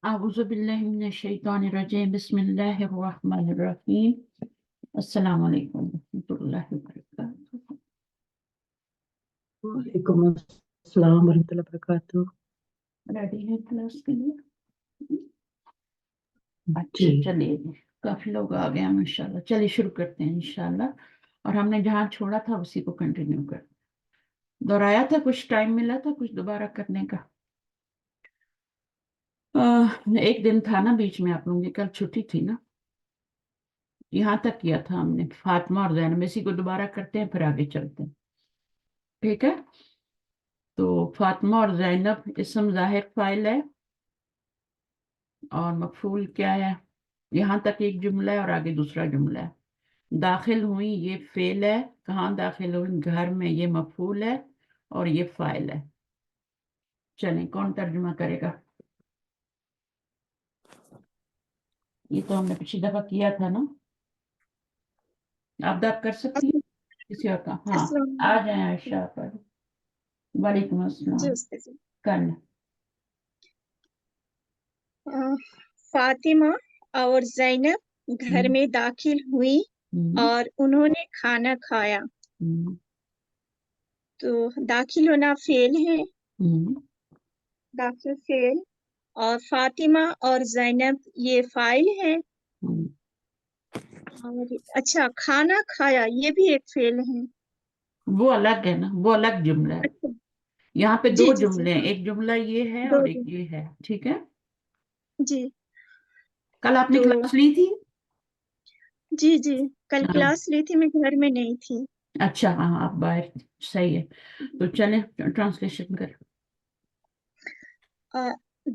أعوذ بالله من الشيطان الرجيم بسم الله الرحمن الرحيم السلام عليكم ورحمة الله وبركاته. وعلیکم السلام ورحمۃ اللہ وبرکاتہ. ریڈی ہے کلاس کے لیے؟ اچھا جی چلیے جی، کافی لوگ آ گئے ہیں ماشاءاللہ. چلیے شروع کرتے ہیں انشاءاللہ. اور ہم نے جہاں چھوڑا تھا اسی کو کنٹینیو کر دہرایا تھا. کچھ ٹائم ملا تھا کچھ دوبارہ کرنے کا. ایک دن تھا نا بیچ میں، آپ لوگوں کی کل چھٹی تھی نا، یہاں تک کیا تھا ہم نے فاطمہ اور زینب. اسی کو دوبارہ کرتے ہیں پھر آگے چلتے ہیں، ٹھیک ہے؟ تو فاطمہ اور زینب اسم ظاہر فاعل ہے اور مفعول کیا ہے؟ یہاں تک ایک جملہ ہے اور آگے دوسرا جملہ ہے. داخل ہوئی یہ فعل ہے. کہاں داخل ہوئی؟ گھر میں. یہ مفعول ہے اور یہ فاعل ہے. چلیں کون ترجمہ کرے گا؟ یہ تو ہم نے پچھلی دفعہ کیا تھا نا. آپ کر سکتی ہیں کسی اور کا؟ ہاں السلام آ جائیں عائشہ پر. وعلیکم جی السلام. استاذ جی. کرنا. فاطمہ اور زینب گھر میں داخل ہوئی اور انہوں نے کھانا کھایا. تو داخل ہونا فعل ہے، داخل فعل، اور فاطمہ اور زینب یہ فاعل ہے. اور اچھا کھانا کھایا یہ بھی ایک فعل ہے. وہ الگ ہے نا، وہ الگ جملہ ہے. اچھا یہاں پہ جی دو جی جی جملے ہیں، ہاں ایک جملہ یہ ہے دو اور ایک دن یہ ہے. ٹھیک ہے؟ جی. کل آپ نے تو کلاس لی تھی؟ جی جی کل ہاں کلاس لی تھی، میں گھر میں نہیں تھی. اچھا ہاں آپ باہر تھی. صحیح ہے. تو چلیں ٹرانسلیشن کر.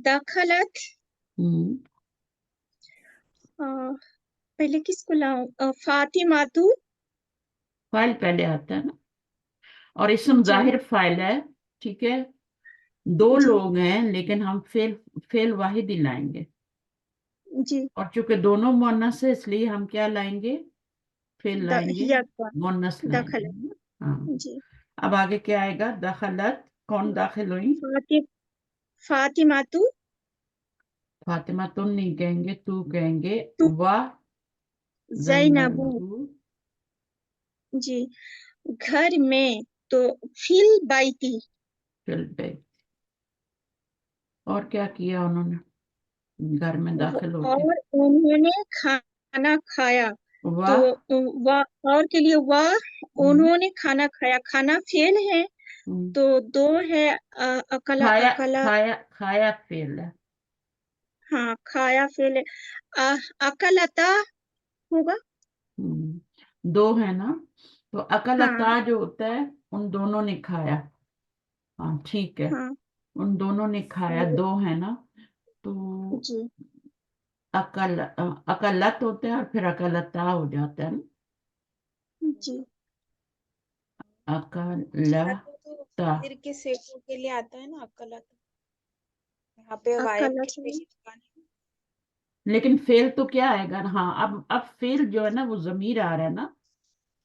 دخلت، پہلے کس کو لاؤں؟ فاطمہ تو. فائل پہلے آتا ہے نا، اور اسم جی ظاہر فائل ہے. ٹھیک ہے؟ دو جی لوگ ہیں لیکن ہم فعل واحد ہی لائیں گے. جی اور چونکہ دونوں مؤنث ہے اس لیے ہم کیا لائیں گے؟ فعل لائیں گے، یا کا مؤنث لائیں گے. دخلت. ہاں. جی اب آگے کیا آئے گا؟ دخلت. کون داخل ہوئی؟ فاطمہ تو. فاطمہ تم نہیں کہیں گے، تو کہیں گے. تو واہ زینب. زینب جی گھر میں تو فل بیتی. فل بیت. اور کیا کیا انہوں نے گھر میں داخل ہو کے؟ اور انہوں نے کھانا کھایا. تو واہ. اور کے لیے واہ، انہوں نے کھانا کھایا. کھانا فعل ہے تو دو ہے. اکلا کھایا اکلا. کھایا کھایا فعل ہے. ہاں کھایا فعل ہے. اکلتا ہوگا. دو ہے نا، تو ہاں اکلتا جو ہوتا ہے ان دونوں نے کھایا. ہاں ٹھیک ہے، ہاں ان دونوں نے کھایا. دو ہے نا، تو جی اکلت ہوتا ہے اور پھر اکلتا ہو جاتا ہے نا. جی اکلت تو اکلتا. حاضر کے سیکوں کے لیے آتا ہے نا اکلت. یہاں پہ غائب کے اکلتا. لیے چکانے. لیکن فعل تو کیا آئے گا؟ ہاں اب فعل جو ہے نا وہ ضمیر آ رہا ہے نا.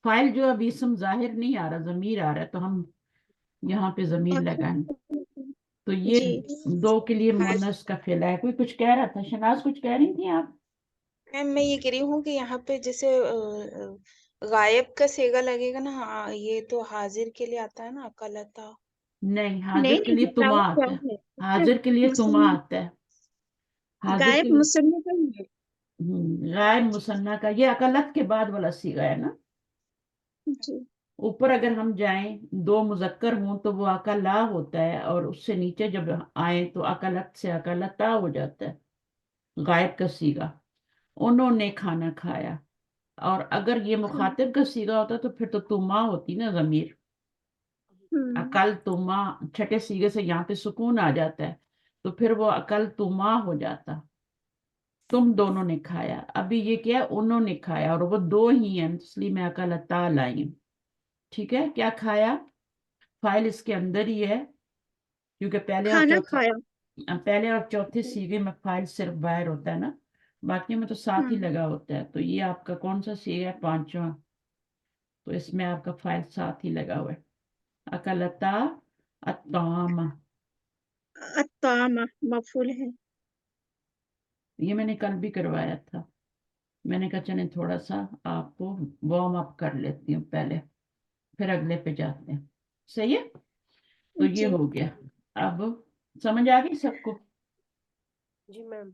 فاعل جو اب اسم ظاہر نہیں آ رہا، ضمیر آ رہا ہے، تو ہم یہاں پہ ضمیر لگائیں. تو یہ جی دو کے لیے حاضر مؤنث کا فعل ہے. کوئی کچھ کہہ رہا تھا؟ شناز کچھ کہہ رہی تھی آپ؟ میم میں یہ کہہ رہی ہوں کہ یہاں پہ جیسے غائب کا سیگا لگے گا نا. ہاں یہ تو حاضر کے لیے آتا ہے نا اکلتا. نہیں، حاضر نہیں کے نہیں لیے تما بتاؤ کیا آتا ہے. ہے. حاضر کے لیے تما مصنف آتا ہے. حاضر کے غائب لیے مصنف ہے. غائب مثنیٰ کا یہ اکلت کے بعد والا صیغہ ہے نا. جی اوپر اگر ہم جائیں دو مذکر ہوں تو وہ اکلا ہوتا ہے، اور اس سے نیچے جب آئیں تو اکلت سے اکلتا ہو جاتا ہے، غائب کا صیغہ. انہوں نے کھانا کھایا. اور اگر یہ مخاطب کا صیغہ ہوتا تو پھر تو تما ہوتی نا ضمیر. اکل تما چھٹے صیغے سے یہاں پہ سکون آ جاتا ہے، تو پھر وہ اکل تما ہو جاتا. تم دونوں نے کھایا. ابھی یہ کیا؟ انہوں نے کھایا، اور وہ دو ہی ہیں اس لیے میں اکلتا لائی ہوں. ٹھیک ہے؟ کیا کھایا؟ فائل اس کے اندر ہی ہے، کیونکہ کھانا کھایا. پہلے اور چوتھے صیغے میں فائل صرف باہر ہوتا ہے نا، باقی میں تو ساتھ ہی لگا ہوتا ہے. تو یہ آپ کا کون سا صیغہ ہے؟ پانچواں. تو اس میں آپ کا فائل ساتھ ہی لگا ہوا ہے. اکلتا الطعام. الطعام مفعول ہے. یہ میں نے کل بھی کروایا تھا. میں نے کہا چلیں تھوڑا سا آپ کو وارم اپ کر لیتی ہوں پہلے, پھر اگلے پہ جاتے ہیں. صحیح ہے. تو یہ جی ہو گیا. اب سمجھ آ گئی سب کو؟ جی میم.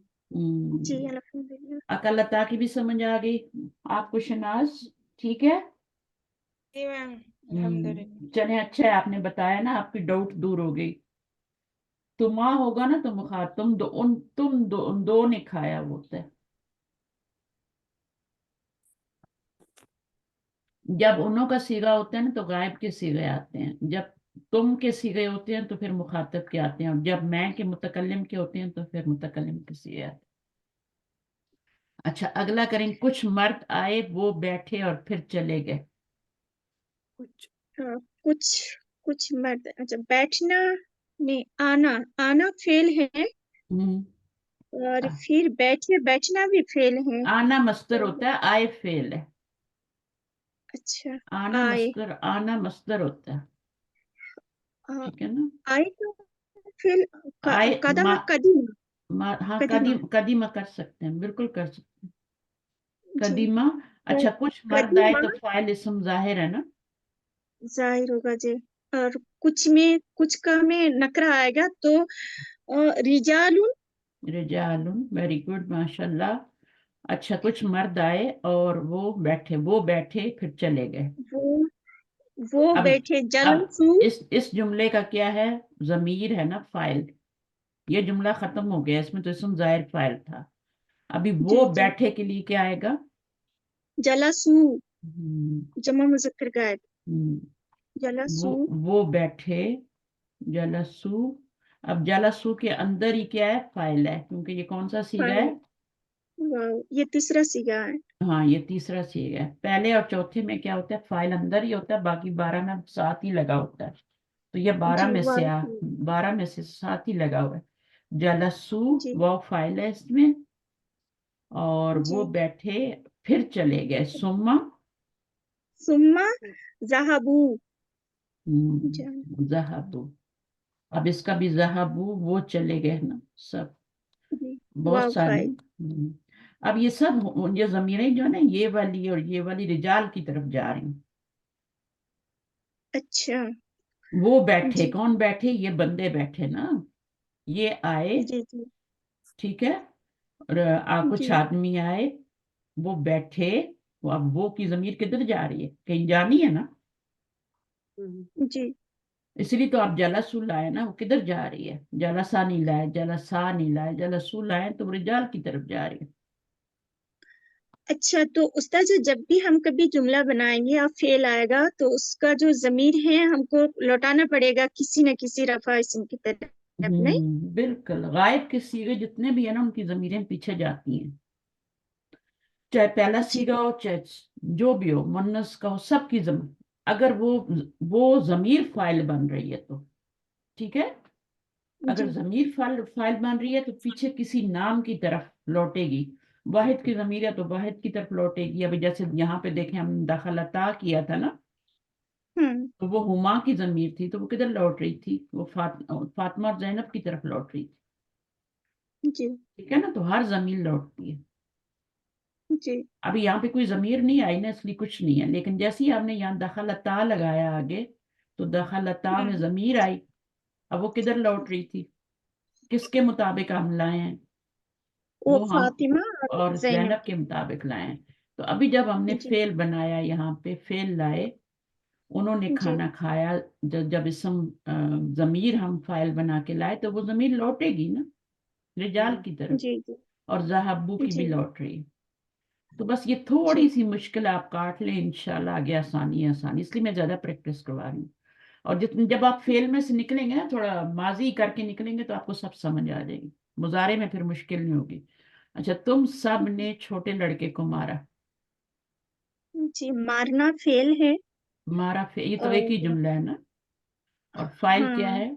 جی الحمدللہ. عقل عطا کی بھی سمجھ آ گئی آپ کو شناز؟ ٹھیک ہے. جی میم الحمدللہ. چلیں اچھا ہے, آپ نے بتایا نا, آپ کی ڈاؤٹ دور ہو گئی. تو ماں ہوگا نا تو مخاطب, تم دو نے کھایا ہوتا ہے. جب انہوں کا صیغہ ہوتا ہے نا تو غائب کے صیغے آتے ہیں, جب تم کے صیغے ہوتے ہیں تو پھر مخاطب کے آتے ہیں, اور جب میں کے متکلم کے ہوتے ہیں تو پھر متکلم کے صیغے آتے ہیں. اچھا اگلا کریں. کچھ مرد آئے وہ بیٹھے اور پھر چلے گئے. کچھ کچھ مرد. اچھا بیٹھنا نہیں, آنا فعل ہے, ہم، اور پھر بیٹھنا بھی فعل ہے. آنا مصدر ہوتا ہے, آئے فعل ہے. اچھا آنا آئے مصدر ہوتا ہے. ٹھیک ہے نا. آئے تو فعل آئے قدم ہاں قدیمہ قدیمہ کر سکتے ہیں, بالکل کر سکتے ہیں جی. قدیمہ. اچھا کچھ مرد آئے قدیمہ تو فاعل اسم ظاہر ہے نا. ظاہر ہوگا جی. اور کچھ کا میں نکرہ آئے گا تو رجال. رجال, ویری گڈ ماشاء اللہ. اچھا کچھ مرد آئے اور وہ بیٹھے پھر چلے گئے. وہ اب بیٹھے. اب جلسو. اس جملے کا کیا ہے؟ ضمیر ہے نا, فاعل. یہ جملہ ختم ہو گیا, اس میں تو اسم ظاہر فاعل تھا. ابھی جی وہ جی. بیٹھے کے لیے کیا آئے گا؟ جلسو ہم، جمع مذکر غائب. ہم، جلسو. وہ بیٹھے. جلسو. اب جلسو کے اندر ہی کیا ہے؟ فاعل ہے, کیونکہ یہ کون سا صیغہ ہے؟ واو, یہ تیسرا صیغہ ہے. ہاں یہ تیسرا صیغہ ہے. پہلے اور چوتھے میں کیا ہوتا ہے؟ فاعل اندر ہی ہوتا ہے, باقی 12 میں ساتھ ہی لگا ہوتا ہے. تو یہ 12 جی میں سے واو. 12 میں سے ساتھ ہی لگا ہوا ہے. جلسو جی وہ فاعل ہے اس میں, اور جی. وہ بیٹھے پھر چلے گئے. سما ثم ذهبوا. ذهبوا. اب اس کا بھی ذهبوا وہ چلے گئے نا سب, جی بہت واو سارے. فائل. اب یہ سب یہ ضمیریں جو ہے نا, یہ والی اور یہ والی رجال کی طرف جا رہی ہیں. اچھا. وہ بیٹھے, جی کون بیٹھے؟ یہ بندے بیٹھے نا, یہ آئے. جی جی ٹھیک ہے. اور کچھ جی آدمی آئے, وہ بیٹھے. اب وہ کی ضمیر کدھر جا رہی ہے؟ کہیں جانی ہے نا, جی. اس لیے تو آپ جلسو لائے نا, وہ کدھر جا رہی ہے؟ جلسا نہیں لائے, جلسا نہیں لائے, جلسو لائے تو وہ رجال کی طرف جا رہی ہے. اچھا تو استاد جب بھی ہم کبھی جملہ بنائیں گے اور فعل آئے گا تو اس کا جو ضمیر ہے ہم کو لوٹانا پڑے گا کسی نہ کسی رفع اسم کی طرف, نہیں؟ بالکل. غائب کے صیغے جتنے بھی ہیں نا, ان کی ضمیریں پیچھے جاتی ہیں, چاہے پہلا جی صیغہ ہو چاہے جو بھی ہو, مؤنث کا ہو, سب کی ضمیر, اگر وہ ضمیر فاعل بن رہی ہے تو ٹھیک ہے. اگر جی ضمیر فاعل بن رہی ہے تو پیچھے کسی نام کی طرف لوٹے گی. واحد کی ضمیر ہے تو واحد کی طرف لوٹے گی. ابھی جیسے یہاں پہ دیکھیں ہم دخلتا کیا تھا نا, تو وہ ہما کی ضمیر تھی تو وہ کدھر لوٹ رہی تھی؟ وہ فاطمہ اور زینب کی طرف لوٹ رہی تھی. جی ٹھیک ہے نا, تو ہر ضمیر لوٹتی ہے. جی ابھی یہاں پہ کوئی ضمیر نہیں آئی نا, اس لیے کچھ نہیں ہے. لیکن جیسے ہی آپ نے یہاں دخلتا لگایا آگے, تو دخلتا میں ضمیر آئی. اب وہ کدھر لوٹ رہی تھی؟ کس کے مطابق ہم لائے ہیں؟ وہ وہ ہم فاطمہ اور زینب. زینب کے مطابق لائے ہیں. تو ابھی جب ہم نے جی فعل بنایا, یہاں پہ فعل لائے, انہوں نے جی کھانا کھایا. جب اسم ضمیر ہم فاعل بنا کے لائے تو وہ ضمیر لوٹے گی نا رجال کی طرف, جی جی اور ذہبو کی بھی جی. لوٹ رہی ہے. تو بس یہ جی تھوڑی سی مشکل آپ کاٹ لیں, انشاءاللہ آگے آسانی آسانی. اس لیے میں زیادہ پریکٹس کروا رہی ہوں. اور جب آپ فعل میں سے نکلیں گے نا, تھوڑا ماضی کر کے نکلیں گے تو آپ کو سب سمجھ آ جائے گی. مضارع میں پھر مشکل نہیں ہوگی. اچھا, تم سب نے چھوٹے لڑکے کو مارا. جی مارنا فعل ہے. مارا یہ تو ایک ہی اور جملہ ہے نا, اور فاعل کیا ہاں, ہے؟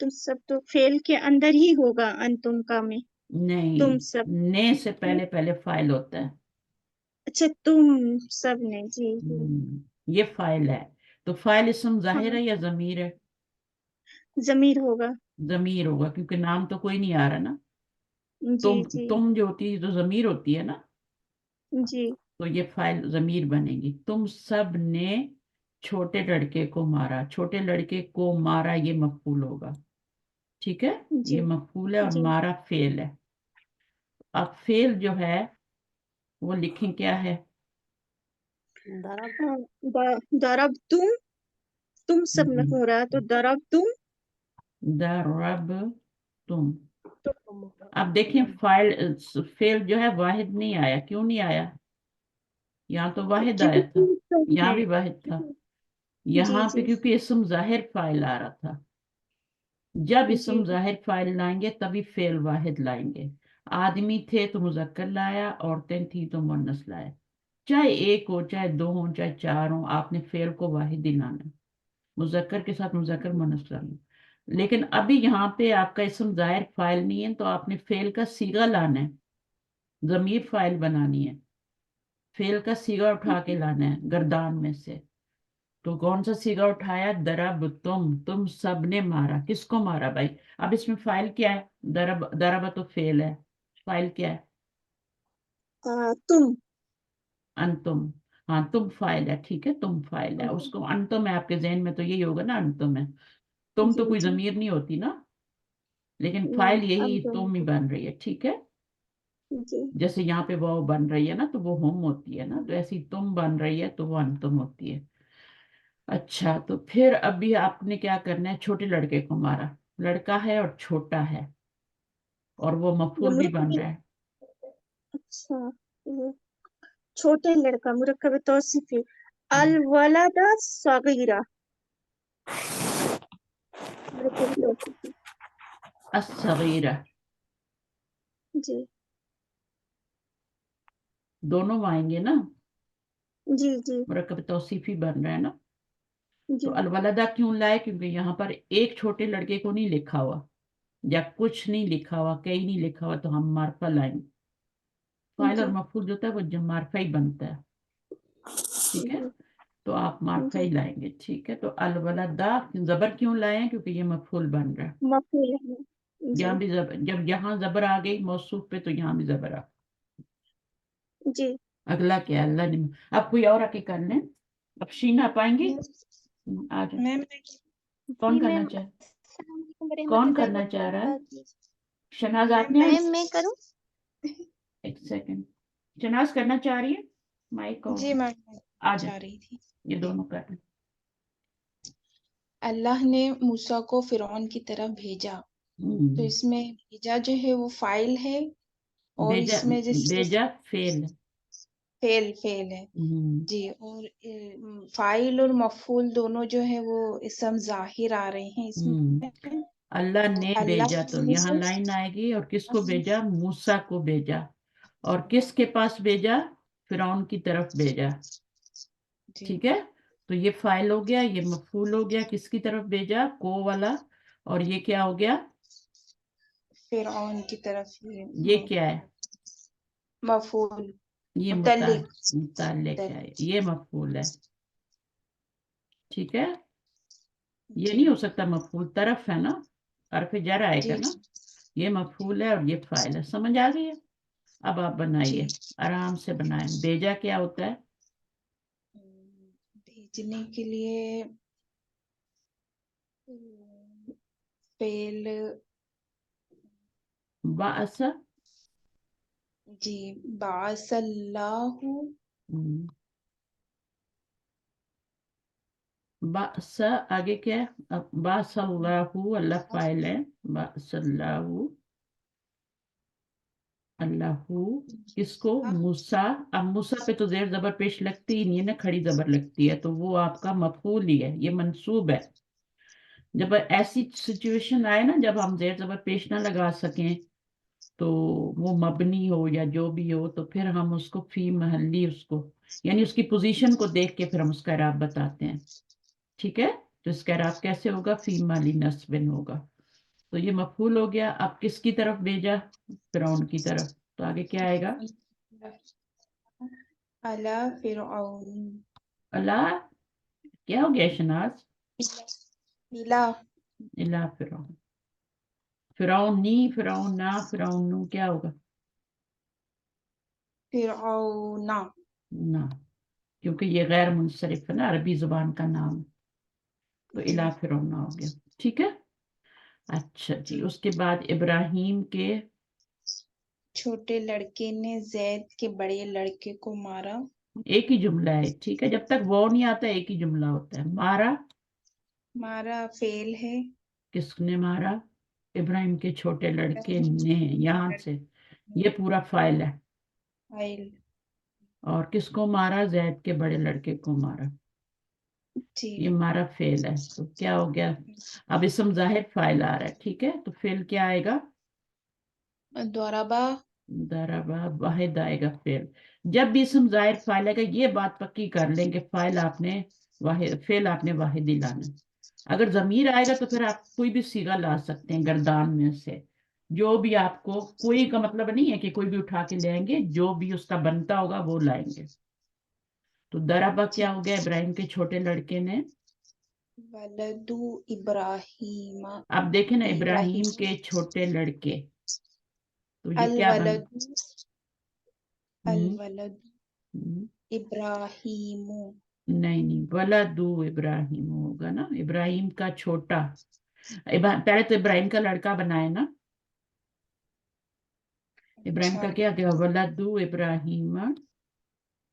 تم سب تو فعل کے اندر ہی ہوگا انتم کا میں. تم سب. نہیں, نے سے پہلے فاعل ہوتا ہے. اچھا تم سب نے. جی جی. یہ فاعل ہے. تو فاعل اسم ہاں ظاہر ہے یا ضمیر ہے؟ जमीर होगा। जमीर होगा क्योंकि नाम तो कोई नहीं आ रहा ना। जी जी तुम जो होती है तो जमीर होती है ना, जी तो ये फाइल जमीर बनेगी। तुम सब ने छोटे लड़के को मारा, छोटे लड़के को मारा ये मफूल होगा। ठीक है, ये जी मफूल है और जी। मारा फेल है। अब फेल जो है वो लिखें क्या है? दरब दरब तुम सब में हो रहा है तो दरब तुम। दरब तुम। तुम अब देखें फाइल फेल जो है वाहिद नहीं आया, क्यों नहीं आया? यहाँ तो वाहिद क्योंकि आया था, तुम सब यहाँ है। भी वाहिद था। जी यहाँ पे जी क्योंकि इसम जाहिर फाइल आ रहा था, जब इसम जी जाहिर फाइल लाएंगे तभी फेल वाहिद लाएंगे। आदमी थे तो मुजक्कर लाया, औरतें थी तो मुन्नस लाया। चाहे एक हो, चाहे दो हो, चाहे चार हो, आपने फेल को वाहिद ही लाना है। मुजक्कर के साथ मुजक्कर मुन्नस लाना। लेकिन अभी यहाँ पे आपका इसम जाहिर फाइल नहीं है, तो आपने फेल का सीगा लाना है, जमीर फाइल बनानी है। फेल का सीगा उठा के लाना है गर्दान में से। तो कौन सा सीगा उठाया? दरब तुम सब ने मारा। किसको मारा भाई? अब इसमें फाइल क्या है? दरब, दरब तो फेल है, फाइल क्या है? तुम। अंतुम। हाँ तुम फाइल है, ठीक है, तुम फाइल है, उसको अंतुम है। आपके जहन में तो यही होगा ना, अंतुम है। तुम तो जी कोई जी। जमीर नहीं होती ना, लेकिन नहीं फाइल अब यही तुम। तुम ही बन रही है, ठीक है। जी जैसे यहाँ पे वो बन रही है ना, तो वो हम होती है ना, तो ऐसी तुम बन रही है तो वो अंतुम होती है। अच्छा, तो फिर अभी आपने क्या करना है? छोटे लड़के को मारा, लड़का है और छोटा है, और वो ये मफूल भी बन मुरक्कब। रहा है। अच्छा, ये छोटे लड़का मुरक्कब तौसीफी। अल वलदा सगीरा। मुरक्कब तौसीफी। असगीरा। जी दोनों आएंगे ना, जी जी मुरक्कब तौसीफी बन रहा है ना। तो जी अलवलदा क्यों लाए? क्योंकि यहाँ पर एक छोटे लड़के को नहीं लिखा हुआ, या कुछ नहीं लिखा हुआ, कहीं नहीं लिखा हुआ, तो हम मार्फा लाएंगे। फाइल और जी मफूल जो होता है वो जब मार्फा ही बनता है, ठीक है। जी तो आप मार्फा जी। ही लाएंगे, ठीक है। तो अलवलदा जबर क्यों लाए हैं? क्योंकि ये मफूल बन रहा है। मफूल है। जी यहाँ भी जबर, जब यहाँ जबर आ गई मौसूफ पे, तो यहाँ भी जबर आ। जी। अगला क्या है? अल्लाह ने। अब कोई और आके कर लें। अब शीना पाएंगे? आ जाए। मैम कौन जी करना मैम। चाहे? अस्सलाम वालेकुम कौन रहमतुल्लाहि व करना चाह रहा है? बरकातहू। शनाज मैम आपने? मैम मैं करूं? एक सेकंड। शनाज करना चाह रही है? माइक जी ऑन। मैम आ चाह जाए, रही थी। ये दोनों कर लें। अल्लाह ने मूसा को फिरौन की तरफ भेजा। तो इसमें भेजा जो है वो फाइल है, और बेजा, इसमें जैसे बेजा फेल। फेल फेल है। जी, और फाइल और मफूल दोनों जो है वो इसम जाहिर आ रहे हैं इसमें। अल्लाह तो ने अल्लाह भेजा, तो ने यहाँ मूसा लाइन आएगी, और किसको भेजा? मूसा को भेजा। और किसके पास भेजा? फिरौन की तरफ भेजा, जी ठीक है। तो ये फाइल हो गया, ये मफूल हो गया। किसकी तरफ भेजा? को वाला। और ये क्या हो गया? फिरौन की तरफ ये क्या है? मफूल ये मुतल्लिक मुताल्लिक है, ये मफूल है, ठीक है। ये जी नहीं हो सकता मफूल, तरफ है ना, हरफ जर आएगा जी ना। ये मफूल है और ये फाइल है, समझ आ गई है? अब आप जी। बनाइए, आराम से बनाएं। भेजा क्या होता है? भेजने के लिए फेल। बास। जी, बासल्लाहु। बास आगे क्या है? अब बासल्लाहु, अल्लाह फाइल है। बासल्लाहु, अल्लाहु। किसको? मूसा। अब मूसा पे तो जेर जबर पेश लगती ही नहीं है ना, खड़ी जबर लगती है, तो वो आपका मफूल ही है, ये मंसूब है। जब ऐसी सिचुएशन आए ना, जब हम जेर जबर पेश ना लगा सकें, तो वो मबनी हो या जो भी हो, तो फिर हम उसको फी महल्ली, उसको यानी उसकी पोजीशन को देख के फिर हम उसका इराब बताते हैं, ठीक है। तो इसका इराब कैसे होगा? फी महल्ली नस्बिन होगा। तो ये मफूल हो गया। अब किसकी तरफ भेजा? फिरौन की तरफ। तो आगे क्या आएगा? अला फिरऔन। अल्लाह। क्या हो गया शनाज? मिला। इला फिरौन, फिरौनी, फिरौना, फिरौनू क्या होगा? फिरौना। ना, क्योंकि ये गैर मुनसरिफ है ना, अरबी जुबान का नाम है, तो जी। इला फिरौना हो गया। ठीक है। अच्छा जी, उसके बाद इब्राहिम के छोटे लड़के ने जैद के बड़े लड़के को मारा। एक ही जुमला है, ठीक है, जब तक वो नहीं आता एक ही जुमला होता है। मारा, मारा फेल है। किसने मारा? इब्राहिम के छोटे लड़के ने, यहां से ये पूरा फाइल है। फाइल। और किसको मारा? जैद के बड़े लड़के को मारा, जी। ये मारा फेल है, तो क्या हो गया? अब इसम जाहिर फाइल आ रहा है, ठीक है, तो फेल क्या आएगा? दौराबा। दरबा वाहिद आएगा फेल। जब भी इसम जाहिर फाइल आएगा, ये बात पक्की कर लेंगे, फाइल आपने वाहिद, फेल आपने वाहिद ही लाना है। अगर जमीर आएगा तो फिर आप कोई भी सीगा ला सकते हैं गर्दान में से, जो भी आपको, कोई का मतलब नहीं है कि कोई भी उठा के ले आएंगे, जो भी उसका बनता होगा वो लाएंगे। तो दरबा क्या हो गया? इब्राहिम के छोटे लड़के ने, वलदु इब्राहिम। आप देखें ना, इब्राहिम। इब्राहिम के छोटे लड़के, तो ये अल क्या बन, वलदु। अल हम्म, वलदु हम्म, इब्राहिमु। नहीं नहीं, वलदू इब्राहिम होगा ना, इब्राहिम का छोटा। पहले तो इब्राहिम का लड़का बनाए ना, इब्राहिम अच्छा। का क्या गया? वलदू इब्राहिम,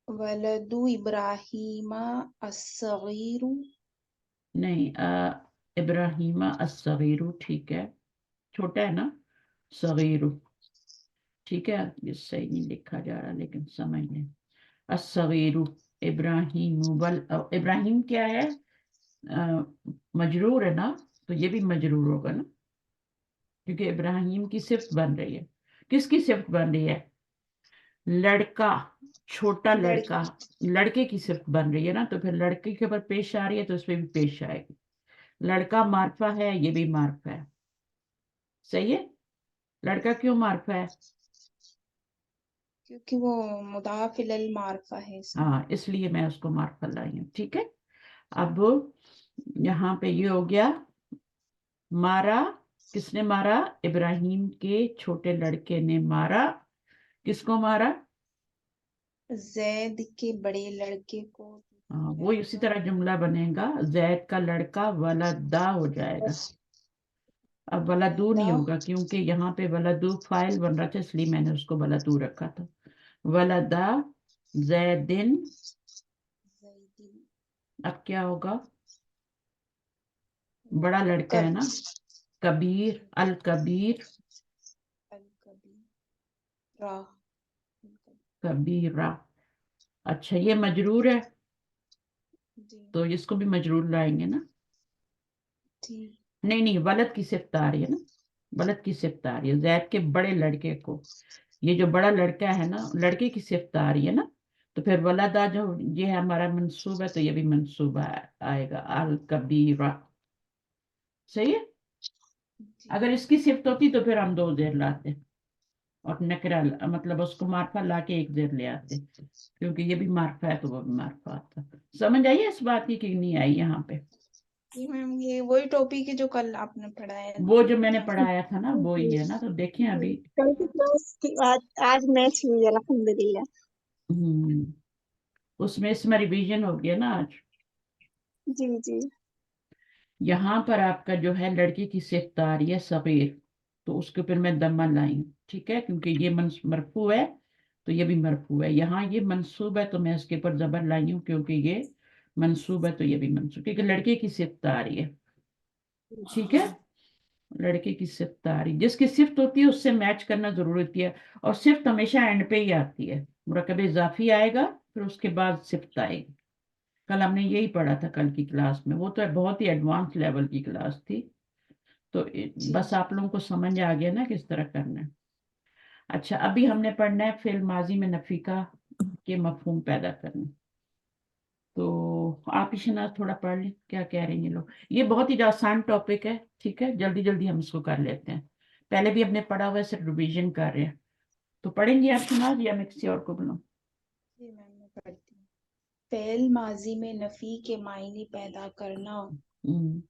वलदु इब्राहिम अस्सगीरु। नहीं, इब्राहिम असगीरु, ठीक है, छोटा है ना, सगीरु, ठीक है, ये सही नहीं लिखा जा रहा लेकिन समझ लें। असगीरु इब्राहिम, इब्राहिम क्या है? अ, मजरूर है ना, तो ये भी मजरूर होगा ना, क्योंकि इब्राहिम की सिफ्त बन रही है। किसकी सिफ्त बन रही है? लड़का, छोटा लड़का, लड़की। लड़के की सिफ्त बन रही है ना, तो फिर लड़के के ऊपर पेश आ रही है तो इसमें भी पेश आएगी। लड़का मार्फा है, ये भी मार्फा है, सही है। लड़का क्यों मार्फा है? क्योंकि वो मुदाफ इलल मारफा है इसमें। हाँ, इसलिए मैं उसको मार्फा लाई हूँ, ठीक है। अब यहाँ पे ये हो गया, मारा, किसने मारा? इब्राहिम के छोटे लड़के ने मारा, किसको मारा? जैद के बड़े लड़के को। हाँ, वो इसी तरह जुमला बनेगा, जैद का लड़का वलदा हो जाएगा। अब वलदू वलदा नहीं होगा, क्योंकि यहाँ पे वलदू फाइल बन रहा था, इसलिए मैंने उसको वलदू रखा था। वलदा जैदिन, जैदिन। अब क्या होगा? बड़ा लड़का है ना, कबीर। कबीर, अल कबीर, अल कबीर रा। कबीरा। अच्छा, ये मजरूर है, जी। तो इसको भी मजरूर लाएंगे ना। जी। नहीं नहीं, वलद की सिफ्त आ रही है ना, वलद की सिफ्त आ रही है, जैद के बड़े लड़के को, ये जो बड़ा लड़का है ना, लड़के की सिफ्त आ रही है ना, तो फिर वलदा जो ये है हमारा मंसूब है, तो ये भी मंसूबा आएगा, अल कबीरा, सही है। जी। अगर इसकी सिफ्त होती तो फिर हम दो जेर लाते, और नकरा, मतलब उसको मार्फा ला के एक जेर ले आते, क्योंकि ये भी मार्फा है तो वो भी मार्फा आता। समझ आई है इस बात की कि नहीं आई यहाँ पे? जी मैम, ये वही टॉपिक है जो कल आपने पढ़ाया वो जो मैंने था। पढ़ाया था ना, वो ही है ना, तो देखें अभी। कल की क्लास की बात आज मैच हुई अल्हम्दुलिल्लाह। हम्म, उसमें इसमें रिवीजन हो गया ना आज। जी जी। यहाँ पर आपका जो है लड़की की सिफ्त आ रही है सगीर, तो उसके ऊपर मैं दम्मा लाई हूँ, ठीक है, क्योंकि ये मरफू है तो ये भी मरफू है। यहाँ ये मंसूब है तो मैं इसके ऊपर जबर लाई हूँ, क्योंकि ये मंसूब है तो ये भी मंसूब, क्योंकि लड़के की सिफ्त आ रही है, ठीक है। लड़के की सिफ्त आ रही, जिसकी सिफ्त होती है उससे मैच करना जरूरी होती है, और सिफ्त हमेशा एंड पे ही आती है, मुरकब इजाफी आएगा फिर उसके बाद सिफ्त आएगी। कल हमने यही पढ़ा था कल की क्लास में, वो तो बहुत ही एडवांस लेवल की क्लास थी, तो जी। बस आप लोगों को समझ आ गया ना किस तरह करना है। अच्छा, अभी हमने पढ़ना है फिल माजी में नफी का के मफहूम पैदा करना। तो आप ही शनाज थोड़ा पढ़ लें, क्या कह रहे हैं ये लोग। ये बहुत ही आसान टॉपिक है, ठीक है, जल्दी जल्दी हम इसको कर लेते हैं, पहले भी हमने पढ़ा हुआ है, सिर्फ रिवीजन कर रहे हैं। तो पढ़ेंगे आप शनाज, या मैं किसी और को बुलाऊं? जी मैम, मैं पढ़ती हूँ। फेल माजी में नफी के मायने पैदा करना। हम्म,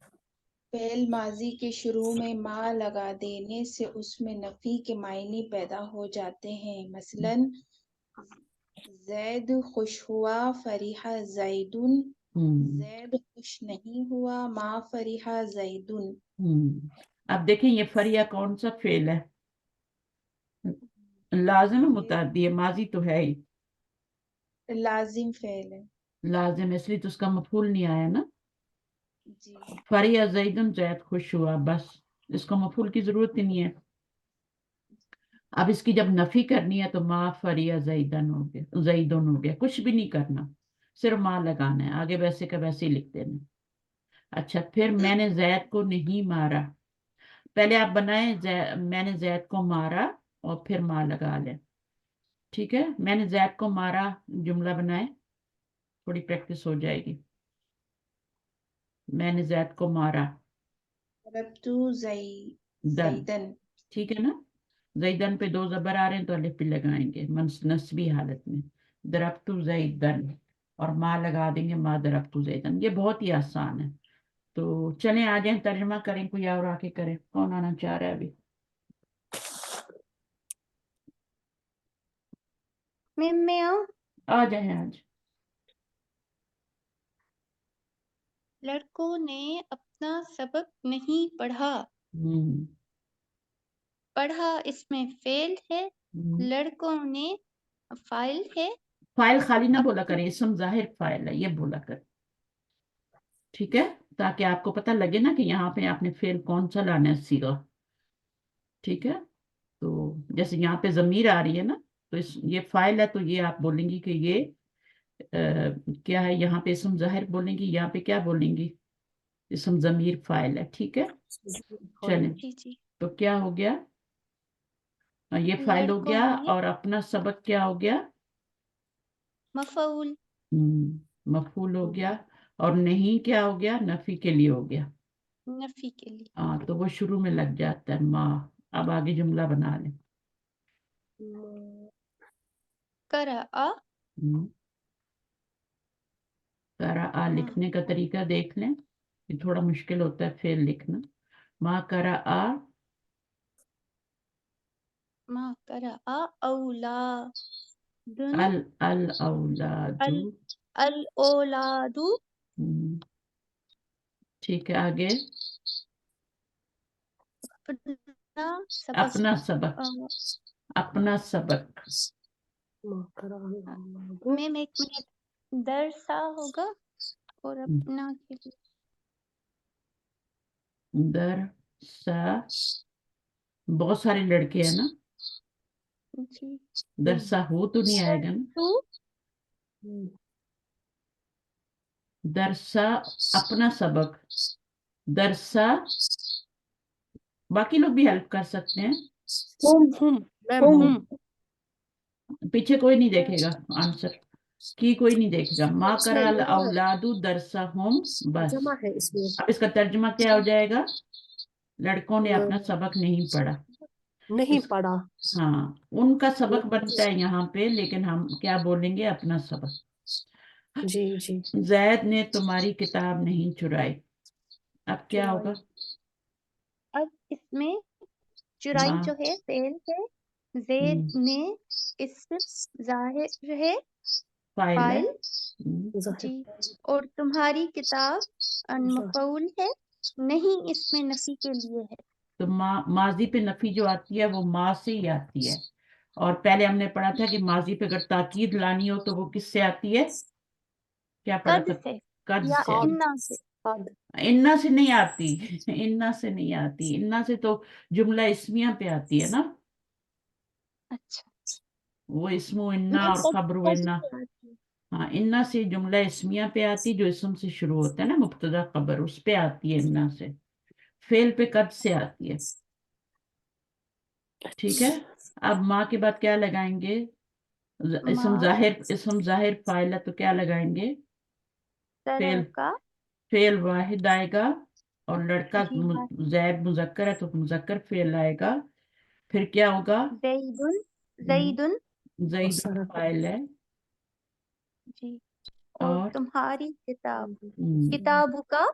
فعل ماضی کے شروع میں ما لگا دینے سے اس میں نفی کے معنی پیدا ہو جاتے ہیں. مثلاً زید خوش ہوا، فرح زیدن. زید خوش نہیں ہوا، ما فرح زیدن. اب دیکھیں یہ فریا کون سا فعل ہے؟ لازم ہے متعدی ہے؟ ماضی تو ہے ہی. لازم فعل ہے. لازم اس لیے تو اس کا مفعول نہیں آیا نا. جی فریا زیدن، زید خوش ہوا، بس اس کو مفعول کی ضرورت ہی نہیں ہے. اب اس کی جب نفی کرنی ہے تو ما فریا زیدن ہو گیا، زیدن ہو گیا، کچھ بھی نہیں کرنا، صرف ما لگانا ہے، آگے ویسے کا ویسے ہی لکھ دینا. اچھا پھر میں نے زید کو نہیں مارا. پہلے آپ بنائیں میں نے زید کو مارا اور پھر ما لگا لیں. ٹھیک ہے، میں نے زید کو مارا جملہ بنائیں، تھوڑی پریکٹس ہو جائے گی. میں نے زید کو مارا. ضربت دن، زیدن. ٹھیک ہے نا. زیدن پہ دو زبر آ رہے ہیں تو الف بھی لگائیں گے نصبی حالت میں. ضربت زیدن اور ما لگا دیں گے، ما ضربت زیدن. یہ بہت ہی آسان ہے. تو چلیں آ جائیں، ترجمہ کریں، کوئی اور آ کے کرے. کون آنا چاہ رہا ہے ابھی؟ میں آؤں؟ آ جائیں آج. لڑکوں نے اپنا سبق نہیں پڑھا. پڑھا اس میں فعل ہے، لڑکوں نے فاعل ہے. فائل خالی نہ بولا کریں، اسم ظاہر فائل ہے یہ بولا کر. ٹھیک ہے، تاکہ آپ کو پتہ لگے نا کہ یہاں پہ آپ نے فعل کون سا لانا ہے، صیغہ. ٹھیک ہے، تو جیسے یہاں پہ ضمیر آ رہی ہے نا، تو یہ فائل ہے تو یہ آپ بولیں گی کہ یہ کیا ہے. یہاں پہ اسم ظاہر بولیں گی، یہاں پہ کیا بولیں گی؟ اسم ضمیر فائل ہے. ٹھیک ہے، چلیں. جی جی. تو کیا ہو گیا؟ یہ فائل ہو لڑکوں گیا نے اور اپنا سبق کیا ہو گیا؟ مفعول. مفعول ہو گیا. اور نہیں کیا ہو گیا؟ نفی کے لیے ہو گیا. نفی کے لیے. ہاں تو وہ شروع میں لگ جاتا ہے ما. اب آگے جملہ بنا لیں. قرأ. قرأ لکھنے کا طریقہ دیکھ لیں، یہ تھوڑا مشکل ہوتا ہے فعل لکھنا. ما قرأ، ما قرأ اولاد. الاولاد. الاولاد. ٹھیک ہے، آگے اپنا سبق. اپنا سبق. اپنا سبق. میم ایک منٹ، درسا ہوگا اور اپنا کے لیے درسا. بہت سارے لڑکے ہیں نا، جی. درسا ہو تو نہیں آئے گا نا. تو درسا اپنا سبق. درسا باقی لوگ بھی ہیلپ کر سکتے ہیں. پیچھے کوئی نہیں دیکھے گا آنسر کی، کوئی نہیں دیکھے گا. ما قرأ الاولاد درسہم. بس اب اس کا ترجمہ کیا ہو جائے گا؟ لڑکوں نے اپنا سبق نہیں پڑھا. نہیں پڑھا. ہاں، ان کا سبق بنتا ہے یہاں پہ، لیکن ہم کیا بولیں گے؟ اپنا سبق. جی جی. زید نے تمہاری کتاب نہیں چرائی. اب کیا ہوگا؟ اب اس میں چرائی جو ہے فعل ہے، زید نے اسم ظاہر ہے، فاعل ہے. جی. اور تمہاری کتاب مفعول ہے، نہیں اس میں نفی کے لیے ہے. تو ماضی پہ نفی جو آتی ہے وہ ما سے ہی آتی ہے. اور پہلے ہم نے پڑھا تھا کہ ماضی پہ اگر تاکید لانی ہو تو وہ کس سے آتی ہے؟ کیا پڑھا قد تھا؟ سے قد یا سے. انا سے. انا سے نہیں آتی، انا سے نہیں آتی. انا سے تو جملہ اسمیہ پہ آتی ہے نا. اچھا. وہ اسم و انا اور خبر و انا. ہاں، انا سے جملہ اسمیہ پہ آتی، جو اسم سے شروع ہوتا ہے نا، مبتدا خبر، اس پہ آتی ہے انا سے. فعل پہ قد سے آتی ہے. ٹھیک ہے، اب ماں کے بعد کیا لگائیں گے؟ اسم ظاہر فاعل ہے تو کیا لگائیں گے؟ فعل. کا فعل واحد آئے گا اور لڑکا جی ہاں. زید مذکر ہے تو مذکر فعل آئے گا. پھر کیا ہوگا؟ زیدن. زیدن. زید فاعل ہے. جی. اور اور تمہاری کتاب، کتاب کا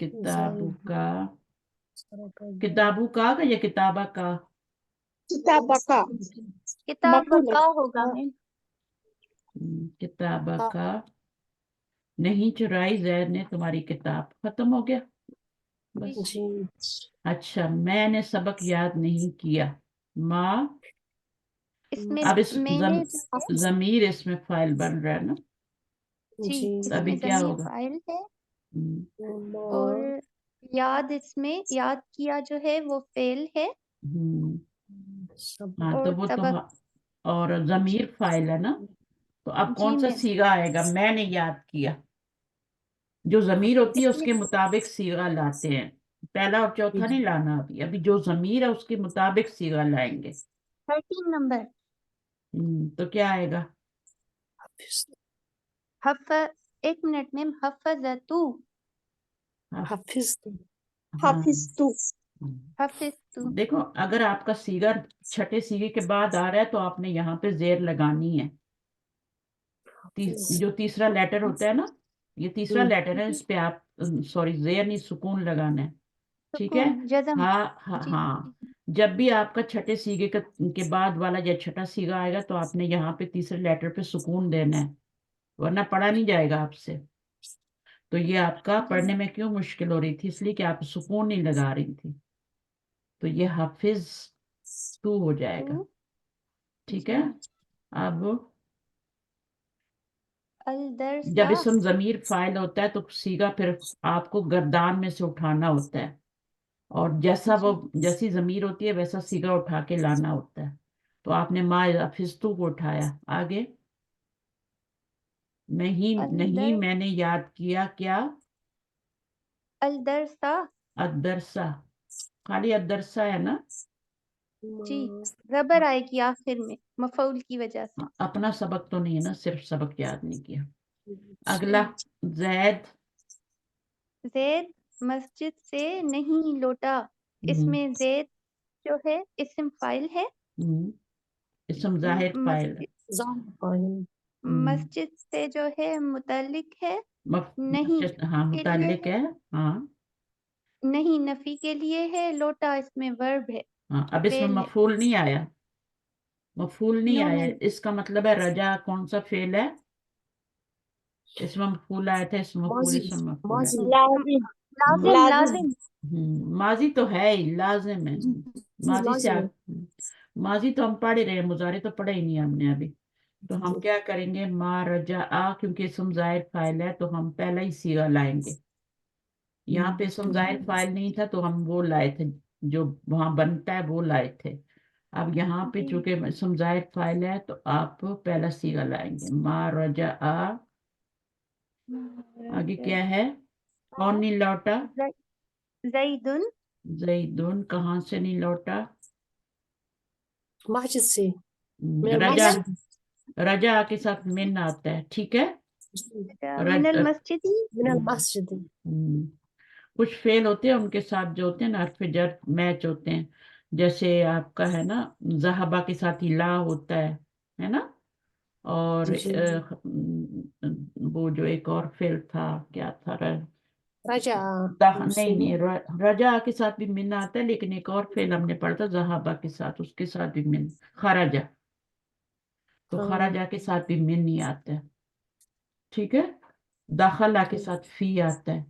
किताबू का, زي किताबू का या किताबा का? किताबा का किताब मफूल का होगा मैम। किताबा का का। नहीं चुराई जैद ने तुम्हारी किताब, खत्म हो गया बस। जी अच्छा, मैंने सबक याद नहीं किया। माँ, इसमें अब इस मैंने जो है जमीर इसमें फाइल बन रहा है ना, जी तो अभी इसमें क्या ज़मीर होगा? फाइल है हम्म, और याद इसमें याद किया जो है वो फेल है हाँ तो और वो तो सबक और जमीर फाइल है ना, तो अब जी कौन सा मैम। सीगा आएगा? मैंने याद किया। जो जमीर होती है इसमें उसके मुताबिक सीगा लाते हैं, पहला और चौथा नहीं लाना। अभी अभी जो जमीर है उसके मुताबिक सीगा लाएंगे। 13 नंबर तो क्या आएगा? हफ एक मिनट मैम हफजतू हाफिज हाँ, तू हफिजतू देखो अगर आपका सीगा छठे सीगे के बाद आ रहा है तो आपने यहाँ पे जेर लगानी है। जो तीसरा लेटर होता है ना, ये तीसरा लेटर है, इस पे आप सॉरी जेर नहीं सुकून लगाना है। ठीक है। सुकून जज़म हाँ हाँ जी हाँ, जब भी आपका छठे सीगे के बाद वाला या छठा सीगा आएगा तो आपने यहाँ पे तीसरे लेटर पे सुकून देना है, वरना पढ़ा नहीं जाएगा आपसे। तो ये आपका पढ़ने में क्यों मुश्किल हो रही थी? इसलिए कि आप सुकून नहीं लगा रही थी। तो ये हाफिज तू हो जाएगा। ठीक है। अब जब अलदरसा इसम जमीर फाइल होता है तो सीगा फिर आपको गर्दान में से उठाना होता है, और जैसा वो जैसी जमीर होती है वैसा सीगा उठा के लाना होता है। तो आपने मा फिस्तू को उठाया। आगे, नहीं नहीं अलदर मैंने याद किया क्या? अलदरसा अदरसा, खाली अदरसा है ना? जी रबर आएगी आखिर में मफऊल की वजह से। अपना सबक तो नहीं है ना, सिर्फ सबक याद नहीं किया। अगला, जैद। जैद मस्जिद से नहीं लौटा। इसमें जैद जो है इस्म फाइल है। इसम जाहिर फाइल है। मस्जिद मस्जिद से जो है मुतल्लिक है। नहीं हाँ के लिए मुताल्लिक है। हाँ नहीं नफी के लिए है। लौटा इसमें वर्ब है हाँ, अब इसमें फेल है। मफूल नहीं आया, मफूल नहीं नो आया। मैम इसका मतलब है रजा कौन सा फेल है? इसमें मफूल आया था, इसमें मफूल, इसमें मफूल है। लाजिम लाजिम लाजिम लाजिम माजी तो है ही, लाजिम है। माजी से माजी तो हम पढ़ ही रहे हैं, मुजारे तो पढ़े ही नहीं हमने अभी। तो हम क्या करेंगे? मा रजा आ, क्योंकि इसम जाहिर फाइल है तो हम पहला ही सीगा लाएंगे। यहाँ पे इसम जाहिर फाइल नहीं था तो हम वो लाए थे, जो वहां बनता है वो लाए थे। अब यहाँ पे जी चूंकि इसम जाहिर फाइल है तो आप पहला सीगा लाएंगे। मा रजा आ। आगे क्या है? कौन नहीं लौटा? जैदुन जैदुन कहाँ से नहीं लौटा? मस्जिद से रजा, मिनल रजा के साथ मिन आता है। ठीक है। मिनल रज, मस्जिदी मस्जिद कुछ फेल होते हैं उनके साथ जो होते हैं ना हर्फ जर मैच होते हैं। जैसे आपका है ना, जहाबा के साथ ही ला होता है ना? और वो जो एक और फेल था, क्या था? रजा नहीं नहीं, रजा के साथ भी मिन आता है, लेकिन एक और फेल हमने पढ़ा था जहाबा के साथ, उसके साथ भी मिन, खराजा। तो खराजा के साथ भी मिन नहीं आता है। ठीक है। दाखला के साथ फी आता है।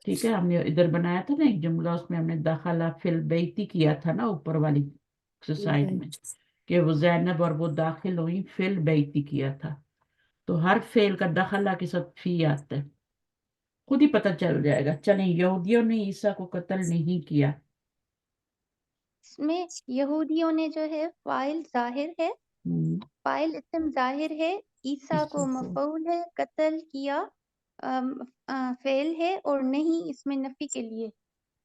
ठीक है, हमने इधर बनाया था ना एक जुमला, उसमें हमने दाखला फिल बैती किया था ना, ऊपर वाली साइड में, कि वो जैनब और वो दाखिल हुई, फिल बैती किया था। तो हर फेल का दाखला के साथ फी आता है, खुद ही पता चल जाएगा। चलें, यहूदियों ने ईसा को कत्ल नहीं किया। इसमें यहूदियों ने जो है फाइल जाहिर है। हम्म, फाइल इस्म जाहिर है। ईसा ईसा को को मफऊल है। कत्ल किया फेल है और नहीं इसमें नफी के लिए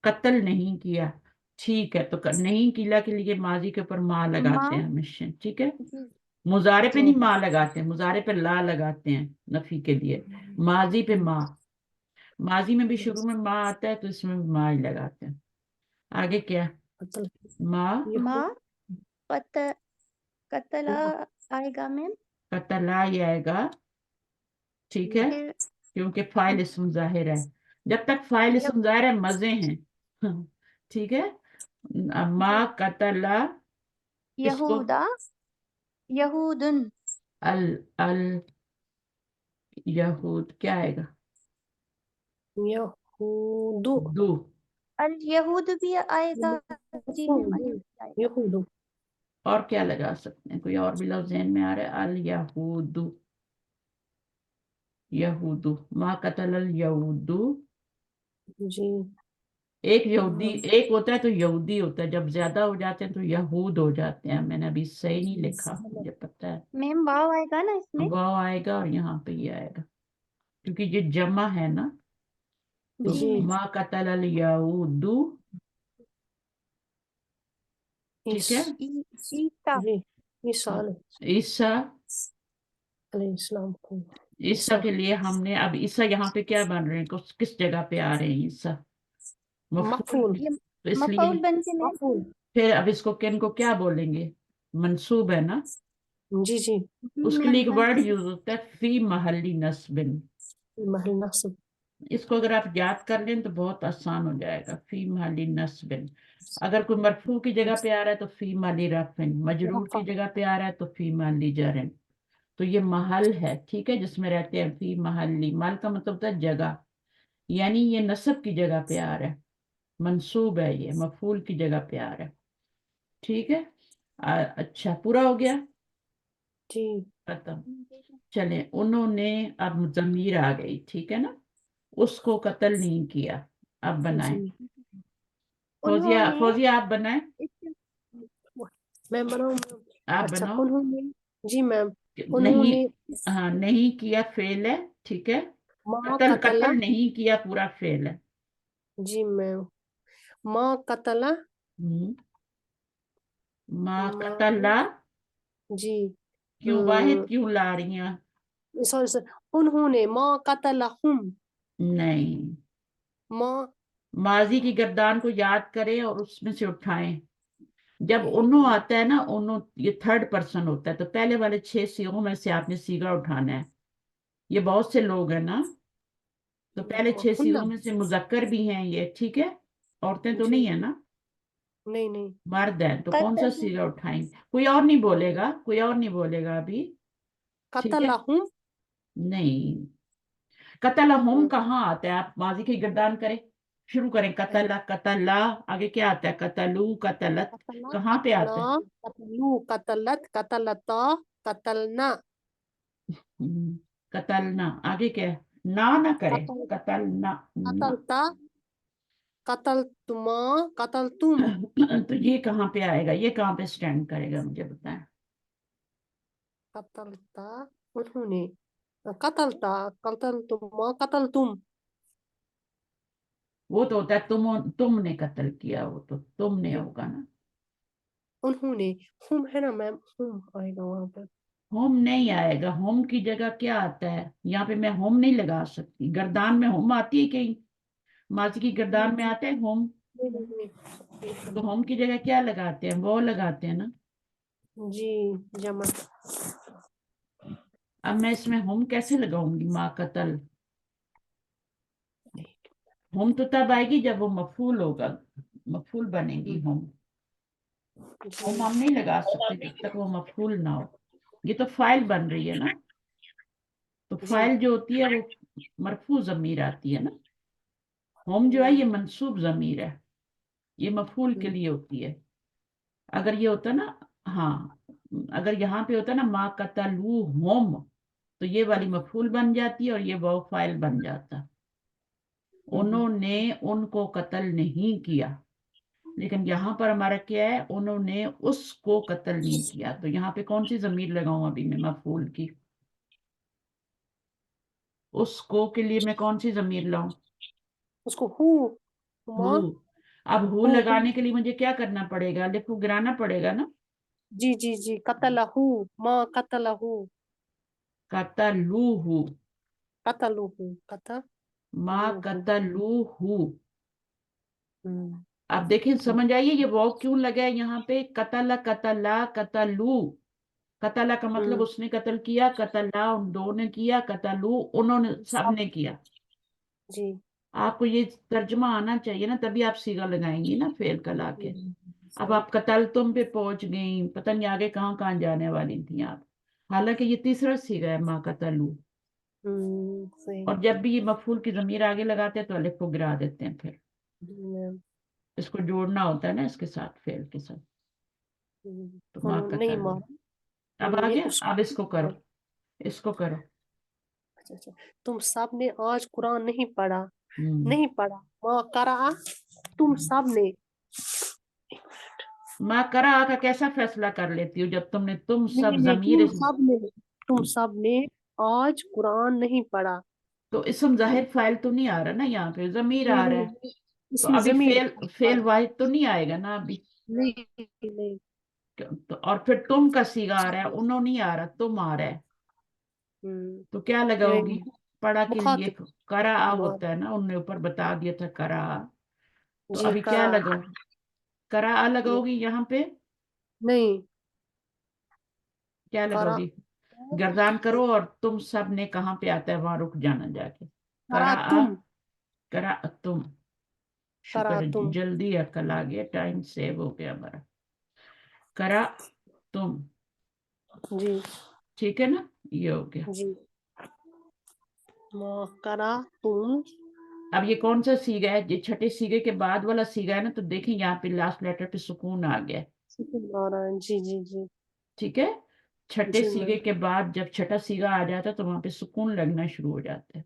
कत्ल नहीं किया। ठीक है, तो नहीं किया के लिए माजी के ऊपर माँ लगाते हैं माँ हमेशा। ठीक है। जी मुजारे पे नहीं माँ लगाते हैं, मुजारे पे ला लगाते हैं नफी के लिए। माजी पे माँ, माजी में भी शुरू में माँ आता है तो इसमें भी माँ ही लगाते हैं। आगे क्या? माँ माँ कत कतला आएगा मैम। कतला ही आएगा। ठीक है, फिर क्योंकि फाइल इसम जाहिर है। जब तक फाइल यह इसम ज़ाहिर है मजे हैं। ठीक है। मा कतला, इसको यहूदा यहूदुन अल अल यहूद क्या आएगा? यहूदु दू। अल यहूद भी आएगा जी मैम, अल यहूद आएगा। यहूदु और क्या लगा सकते हैं? कोई और भी लफ्ज ज़हन में आ रहा है? अल यहूदु, यहूदु, मा कतल अल यहूदु। जी एक यहूदी, एक होता है तो यहूदी होता है, जब ज्यादा हो जाते हैं तो यहूद हो जाते हैं। मैंने अभी सही नहीं लिखा, मुझे पता है। मैम वाव आएगा ना इसमें? वाव आएगा और यहाँ पे ये आएगा, क्योंकि ये जमा है ना। तो जी जी मैम। मा कतल अल यहूदु, ठीक है। ईसा जी ईसा ईसा, अलैहिस्सलाम को ईसा के लिए हमने अब ईसा यहाँ पे क्या बन रहे हैं, किस जगह पे आ रहे हैं ईसा? मफूल मफूल पे। ये तो इसलिए मफऊल बन के मैम। मफूल फिर अब इसको किन को क्या बोलेंगे? मंसूब है ना। जी जी उसके मैम लिए एक वर्ड मंसूब। यूज होता है फी महल्ली नस्बिन। महल नस्ब इसको अगर आप याद कर लें तो बहुत आसान हो जाएगा। फी महल्ली नस्बिन। अगर कोई मरफू की जगह पे आ रहा है तो फी महल्ली रफिन, मजरूर रफा की जगह पे आ रहा है तो फी महल्ली जरिन। तो ये महल है, ठीक है, जिसमें रहते हैं। फी महल्ली, महल का मतलब होता है जगह, यानी ये नस्ब की जगह पे आ रहा है, मंसूब है, ये मफूल की जगह पे आ रहा है। ठीक है। अच्छा, पूरा हो गया, जी खत्म। चले, उन्होंने, अब जमीर आ गई, ठीक है ना। उसको कत्ल नहीं किया। अब बनाए। जी फौजिया, उन्होंने फौजिया आप बनाए, मैं बनाऊं मैम? आप अच्छा बनाओ। उन्होंने जी मैम नहीं, उन्होंने हाँ, नहीं किया फेल है, ठीक है। माँ कत्ल, कतला कत्ल नहीं किया पूरा फेल है। जी मैम माँ कतला हम्म, माँ माँ कतला, जी क्यों वाहिद क्यों ला रही हैं? सॉरी सर उन्होंने माँ कतलहुम नहीं, माँ माजी की गर्दान को याद करें और उसमें से उठाएं। जब उन्हों आता है ना, उन्हों, ये थर्ड पर्सन होता है, तो पहले वाले 6 सीगों में से आपने सीगा उठाना है। ये बहुत से लोग हैं ना, तो पहले 6 सीगों हुन्ना में से मुजक्कर भी हैं ये, ठीक है। औरतें तो नहीं जी है ना, नहीं नहीं मर्द हैं, तो कौन सा कत्ल सीगा उठाएंगे? कोई और नहीं बोलेगा, कोई और नहीं बोलेगा अभी, ठीक है। कतलहुम नहीं, कतला हम कहाँ आता है? आप माजी की गर्दान करें, शुरू करें। कतला, कतला, आगे क्या आता है? कतलू, कतलत, कतला कहाँ पे कतला आता है? कतलू कतलत कतलता कतलना कतलना, आगे क्या है? ना करें, कतल कतलना ना। कतलता कतलतुमा कतलतुम तो ये कहाँ पे आएगा? ये कहाँ पे स्टैंड करेगा, मुझे बताएं। कतलता उन्होंने कतलता कतलतुमा कतलतुम वो तो होता है तुमने कत्ल किया, वो तो तुमने होगा ना। उन्होंने हुम है ना मैम हुम आएगा वहां पर होम नहीं आएगा, होम की जगह क्या आता है? यहाँ पे मैं होम नहीं लगा सकती। गर्दान में होम आती है कहीं? माजी की गर्दान में आता है होम? नहीं, नहीं, नहीं। तो होम की जगह क्या लगाते हैं? वो लगाते हैं ना। जी जमा अब मैं इसमें होम कैसे लगाऊंगी? माँ कत्ल, होम तो तब आएगी जब वो मफूल होगा, मफूल बनेगी होम। होम हम नहीं लगा सकते जब तक वो मफूल ना हो। ये तो फाइल बन रही है ना, तो जी फाइल जो होती है वो मरफू जमीर आती है ना। होम जो है ये मंसूब जमीर है, ये मफूल के लिए होती है। अगर ये होता ना, हाँ, अगर यहाँ पे होता ना माँ कतलू होम, तो ये वाली मफूल बन जाती है और ये वो फाइल बन जाता। उन्होंने उनको कत्ल नहीं किया, लेकिन यहाँ पर हमारा क्या है? उन्होंने उसको कत्ल नहीं किया। तो यहाँ पे कौन सी जमीर लगाऊं अभी मैं मफूल की? उसको के लिए मैं कौन सी जमीर लाऊं? उसको हु हु। हुमा अब हु हु हु लगाने के लिए मुझे क्या करना पड़ेगा? अलिफ को गिराना पड़ेगा ना। जी जी जी कतलहु माँ कतलहु कतलूहु, कतलुहु माँ कतलुहु कतलूहु। हम्म अब देखें, समझ आइए ये वाव क्यों लगा है यहाँ पे? कतला, कतला, कतलू। कतला का मतलब हम्म, उसने कत्ल किया, कतला उन दो ने किया, कतलू उन्होंने, सब ने किया। जी आपको ये तर्जमा आना चाहिए ना, तभी आप सीगा लगाएंगी ना फेल का लाके। अब सही आप कतल तुम पे पहुंच गई, पता नहीं आगे कहाँ कहाँ जाने वाली थी आप। हालांकि ये तीसरा सीगा है, माँ कतलू। सही और जब भी ये मफूल की ज़मीर आगे लगाते हैं तो अलिफ को गिरा देते हैं, फिर मैम। इसको जोड़ना होता है ना इसके साथ, फेल के साथ। तो माँ नहीं कतलू। माँ, अब आ ये गया, उस अब इसको करो, इसको करो। अच्छा अच्छा, तुम सब ने आज कुरान नहीं पढ़ा, हम्म नहीं पढ़ा। माँ करा, तुम सब ने। माँ करा का कैसा फैसला कर लेती हो जब तुमने तुम सब नहीं नहीं, जमीर तुम सब ने आज कुरान नहीं पढ़ा। तो इसम जाहिर फाइल तो नहीं आ रहा ना, यहाँ पे जमीर आ रहा है। नहीं, तो इसमें अभी जमीर फेल, फेल वाहिद तो नहीं आएगा ना अभी। नहीं नहीं। तो और फिर तुम का सीगा आ रहा है, उन्होंने नहीं आ रहा, तुम आ रहा है। हम्म, तो क्या लगाओगी? पढ़ा के लिए मुखातिब करा आ मुबारक। होता है ना, उनने ऊपर बता दिया था करा। तो जी अभी क्या करा। लगाओ? करा आ लगाओगी यहाँ पे? नहीं, क्या करा, लगाओगी? गर्दान करो, और तुम सब ने कहाँ पे आता है वहां रुक जाना जाके। करा करा आ, तुम, करा तुम। करा शुक्र, तुम। जल्दी अकल आ गया, टाइम सेव हो गया हमारा। करा तुम, जी ठीक है ना, ये हो गया। जी। करा तुम। अब ये कौन सा सीगा है? ये छठे सीगे के बाद वाला सीगा है ना, तो देखें यहाँ पे लास्ट लेटर पे सुकून आ गया है, आ रहा है, जी जी जी। ठीक है। छठे जी सीगे मैम। के बाद जब छठा सीगा आ जाता है तो वहां पे सुकून लगना शुरू हो जाता है।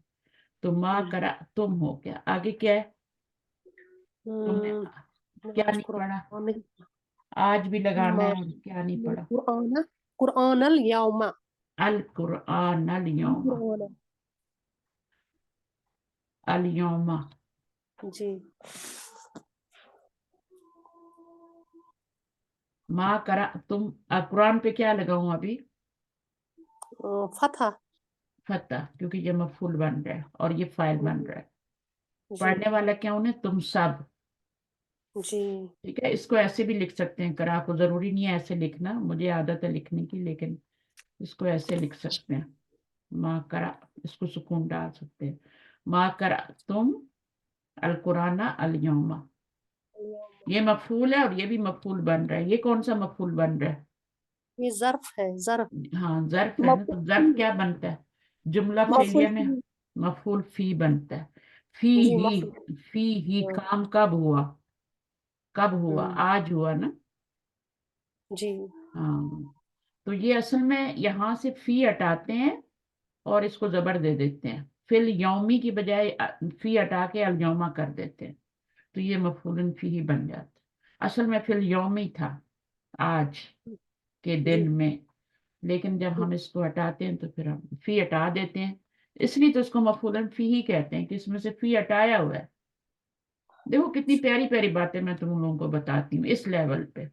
तो माँ करा तुम हो गया। आगे क्या है? तुमने क्या आज नहीं पढ़ा? कुरान नहीं। आज भी लगाना माँ है, और क्या नहीं पढ़ा? कुरान, कुरानल यौमा। अल कुरआन अल यौमा, कुरान, अल यौमा। जी। माँ करा तुम। कुरान पे क्या लगाऊं अभी? फतह। फतह, क्योंकि ये मफूल बन रहा है और ये फाइल बन रहा है। जी पढ़ने वाला क्या उन्हें? तुम सब। जी ठीक है, इसको ऐसे भी लिख सकते हैं, करा को जरूरी नहीं है ऐसे लिखना, मुझे आदत है लिखने की, लेकिन इसको ऐसे लिख सकते हैं। माँ करा, इसको सुकून डाल सकते हैं। माँ करा तुम अल कुराना अल यौमा। ये मफूल है और ये भी मफूल बन रहा है। ये कौन सा मफूल बन रहा है? ये ज़र्फ है, ज़र्फ। हाँ ज़र्फ है ना, तो ज़र्फ मफूल, क्या बनता है? जुमला मफूल फेलिया में मफूल फी बनता है। फी जी ही, मफूल। फी ही हाँ, काम कब हुआ? कब हुआ? हम्म, आज हुआ ना। जी हाँ, तो ये असल में यहाँ से फी हटाते हैं और इसको जबर दे देते हैं, फिल यौमी की बजाय फी हटा के अल यौमा कर देते हैं, तो ये मफूलन फी ही बन जाता है। असल में फिल यौमी था, आज के जी दिन में, लेकिन जब हम इसको हटाते हैं तो फिर हम फी हटा देते हैं, इसलिए तो इसको मफूलन फी ही कहते हैं कि इसमें से फी हटाया हुआ है। देखो कितनी प्यारी प्यारी बातें मैं तुम लोगों को बताती हूँ इस लेवल पे,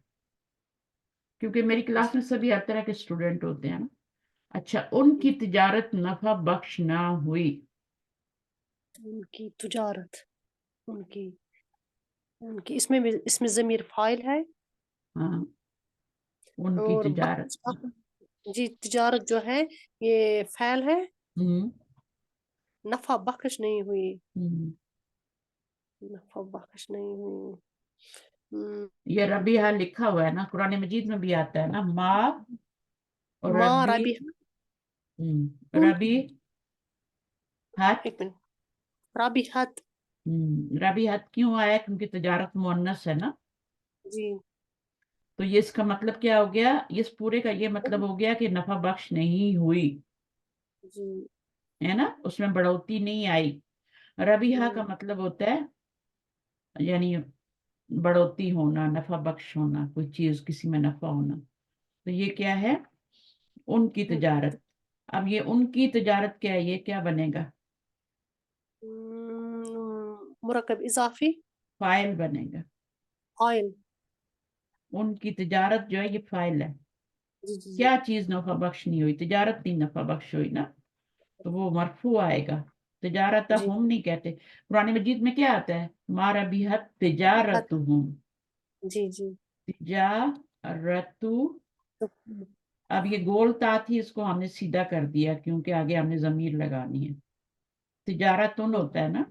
क्योंकि मेरी क्लास में सभी हर तरह के स्टूडेंट होते हैं ना। अच्छा, उनकी तिजारत नफा बख्श ना हुई। उनकी तुजारत, उनकी, उनकी इसमें भी, इसमें ज़मीर फाइल है। हाँ, उनकी और तिजारत। जी तिजारत जो है ये फैल है। हम्म नफा बख्श नहीं हुई, हम्म। नफा बख्श नहीं हुई। हम्म, ये रबीहा लिखा हुआ है ना, कुरान मजीद में भी आता है ना, माँ और माँ रबी। रबी, रबी हत। एक मिनट, रबी हत। रबी हत क्यों आया? क्योंकि तिजारत मुअन्नस है ना। जी तो ये इसका मतलब क्या हो गया? इस पूरे का ये मतलब हो गया कि नफा बख्श नहीं हुई, जी। है ना, उसमें बढ़ोतरी नहीं आई। रबीहा का हम्म, मतलब होता है यानी बढ़ोतरी होना, नफा बख्श होना, कोई चीज किसी में नफा होना। तो ये क्या है? उनकी तिजारत। अब ये उनकी तिजारत क्या है? ये क्या बनेगा? मुरकब इजाफी, फाइल बनेगा। ऑयल। उनकी तिजारत जो है ये फाइल है। जी जी जी क्या चीज नफा बख्श नहीं हुई? तिजारत नहीं नफा बख्श हुई ना, तो वो मरफू आएगा। तिजारत जी हम नहीं कहते। पुराने मजीद में क्या आता है? मारा बिहत हत, तिजारत हम। जी जी। तिजारतु। तो अब ये गोल ता थी, इसको हमने सीधा कर दिया क्योंकि आगे हमने जमीर लगानी है। तिजारतुन होता है ना,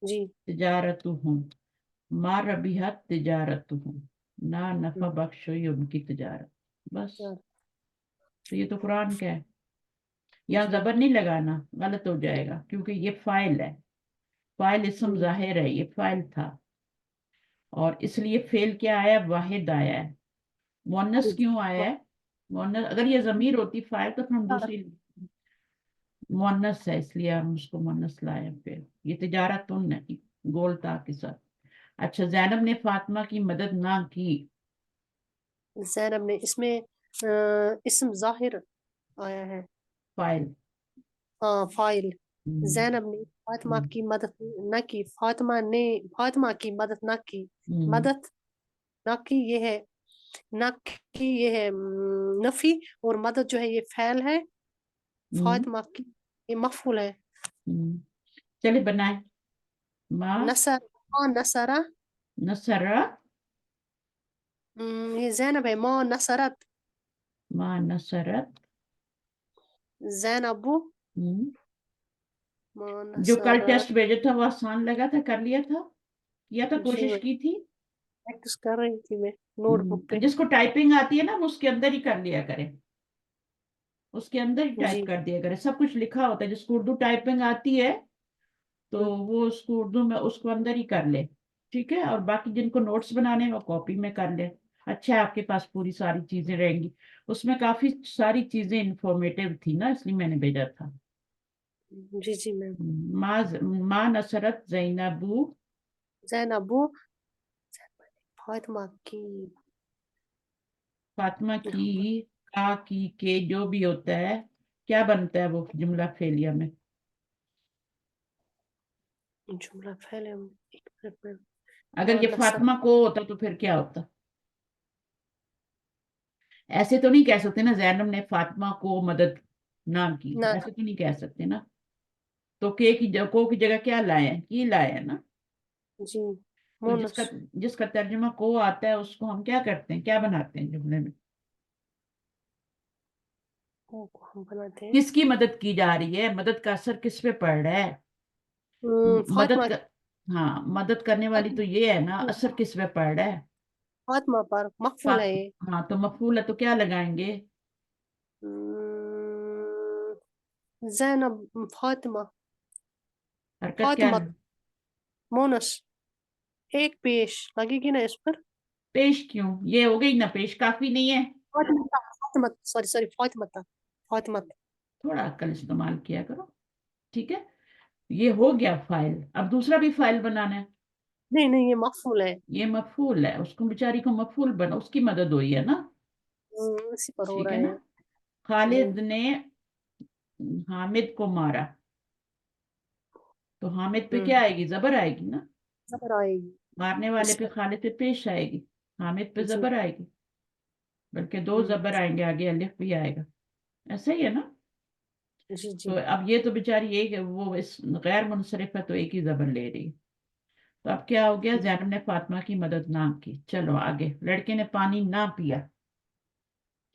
जी तिजारतुहुम, मा रबिहत तिजारतुहुम, ना नफा बख्श हुई उनकी तिजारत। बस, यार, तो ये तो कुरान का है। यहाँ जी जबर नहीं लगाना, गलत हो जाएगा, क्योंकि ये फाइल है। फाइल इसम जाहिर है, ये फाइल था, और इसलिए फेल क्या आया, वाहिद आया है। मुअन्नस क्यों आया है? मुअन्नस, अगर ये जमीर होती फाइल तो फिर हम दूसरी, मुअन्नस है इसलिए हम उसको मुअन्नस लाए। फिर ये तिजारत नहीं, गोलता के साथ। अच्छा, जैनब ने फातिमा की मदद ना की। ज़ैनब ने, इसमें इस्म जाहिर आया है। फाइल। हाँ, फाइल। हम्म, ज़ैनब ने फातिमा हम्म, की मदद न की, फातिमा की मदद न की, हम्म, मदद न की ये है, न की ये है नफी, और मदद जो है ये फैल है, हम्म, फातिमा की ये मफूल है। हम्म। चलिए बनाए। मा नसर, मा नसरा, नसरा, ये ज़ैनब है, मा नसरत, मा नसरत। ज़ैनबु, हम्म। मा जो कल नसरत। टेस्ट भेजा था वो आसान लगा था, कर लिया था, किया था, जी, कोशिश मैं की थी। प्रैक्टिस कर रही थी मैं नोटबुक पे। जिसको टाइपिंग आती है ना, वो उसके अंदर ही कर लिया करें, उसके अंदर ही टाइप जी कर दिया करें। सब कुछ लिखा होता है, जिसको उर्दू टाइपिंग आती है तो वो उसको उर्दू में उसको अंदर ही कर ले। ठीक है, और बाकी जिनको नोट्स बनाने हैं वो कॉपी में कर ले। अच्छा है, आपके पास पूरी सारी चीजें रहेंगी। उसमें काफी सारी चीजें इंफॉर्मेटिव थी ना, इसलिए मैंने भेजा था। जी जी मैम। माँ माँ नसरत जैनबू, ज़ैनबु फातिमा की, फातिमा की, का, की, के, जो भी होता है, क्या बनता है वो जुमला फेलिया में? जुमला फैले, एक मिनट में। अगर मा ये नसर, फातिमा को होता तो फिर क्या होता? ऐसे तो नहीं कह सकते ना, जैनब ने फातिमा को मदद ना की, ना, ऐसे तो नहीं कह सकते ना। तो के की जगह, को की जगह क्या लाए हैं, की लाए हैं ना। जी, तो मोनस जिसका जिसका तर्जुमा को आता है उसको हम क्या करते हैं, क्या बनाते हैं जुमले में? को हम बनाते हैं। किसकी मदद की जा रही है, मदद का असर किस पे पड़ रहा है? मदद फातिमा, कर, हाँ, मदद करने वाली तो ये है ना, असर किस पे पड़ रहा है? फातिमा पर मकफूल फात है ये। हाँ, तो मफूल है तो क्या लगाएंगे? ज़ैनब, फातिमा, हरकत क्या फातिमा, मोनस, एक पेश लगेगी ना इस पर। पेश क्यों, ये हो गई ना पेश, काफी नहीं है? फातिमा, फातिमा, सॉरी सॉरी, फातिमा था, फातिमा। थोड़ा अक्ल इस्तेमाल किया करो। ठीक है, ये हो गया फाइल। अब दूसरा भी फाइल बनाना है। नहीं नहीं, ये मकफूल है। ये मफूल है, उसको बेचारी को मफूल बना, उसकी मदद हुई है ना। इसी पर हो ठीक रहा है ना। है। खालिद ने हामिद को मारा, तो हामिद पे क्या आएगी, जबर आएगी ना। जबर आएगी मारने वाले इस पे पर। खालिद पे पेश आएगी, हामिद पे जी जबर आएगी। बल्कि दो जबर आएंगे, आगे अलिफ भी आएगा। ऐसा ही है ना। जी तो जी। अब ये तो बेचारी एक है, वो इस गैर मुनसरिफ है तो एक ही जबर ले रही है। तो अब क्या हो गया, जैनब ने फातिमा की मदद ना की। चलो आगे, लड़के ने पानी ना पिया।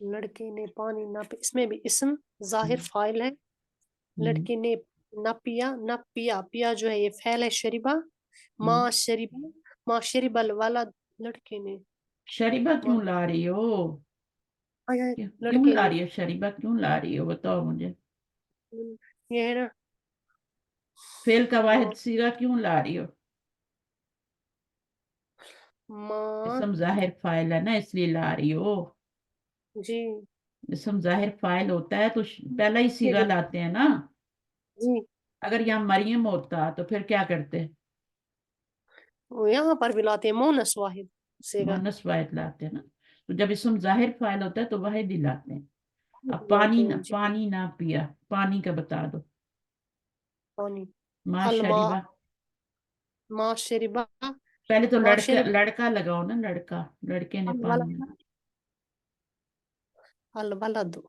लड़के ने पानी ना पिया, इसमें भी इस्म जाहिर हम्म, फाइल है। हम्म, लड़के ने ना पिया, ना पिया, पिया जो है ये फैल है, शरीबा, हम्म। माँ शरीबा, माँ शरीबल वाला, लड़के ने, शरीबा माँ, क्यों ला रही हो? आया क्यों लड़के ला ने, रही हो, शरीबा क्यों ला रही हो, बताओ मुझे। ये है ना, फेल का वाहिद माँ, सीगा क्यों ला रही हो? माँ, इसम जाहिर फाइल है ना, इसलिए ला रही हो। जी इसम जाहिर फाइल होता है तो पहला ही सीगा लाते हैं ना। जी, अगर यहाँ मरियम होता तो फिर क्या करते? वो यहाँ पर भी लाते हैं मोनस वाहिद सेगा, मुअन्नस वाहिद लाते हैं ना। तो जब इसम जाहिर फाइल होता है तो वाहिद ही लाते हैं। अब लाते पानी हैं ना, जी। पानी ना पिया, पानी का बता दो। पानी, माँ अलमा, शरीबा, माँ शरीबा, पहले तो माँ लड़का शरीबा, लड़का लगाओ ना, लड़का, लड़के ने वाला, पानी। अल वलद,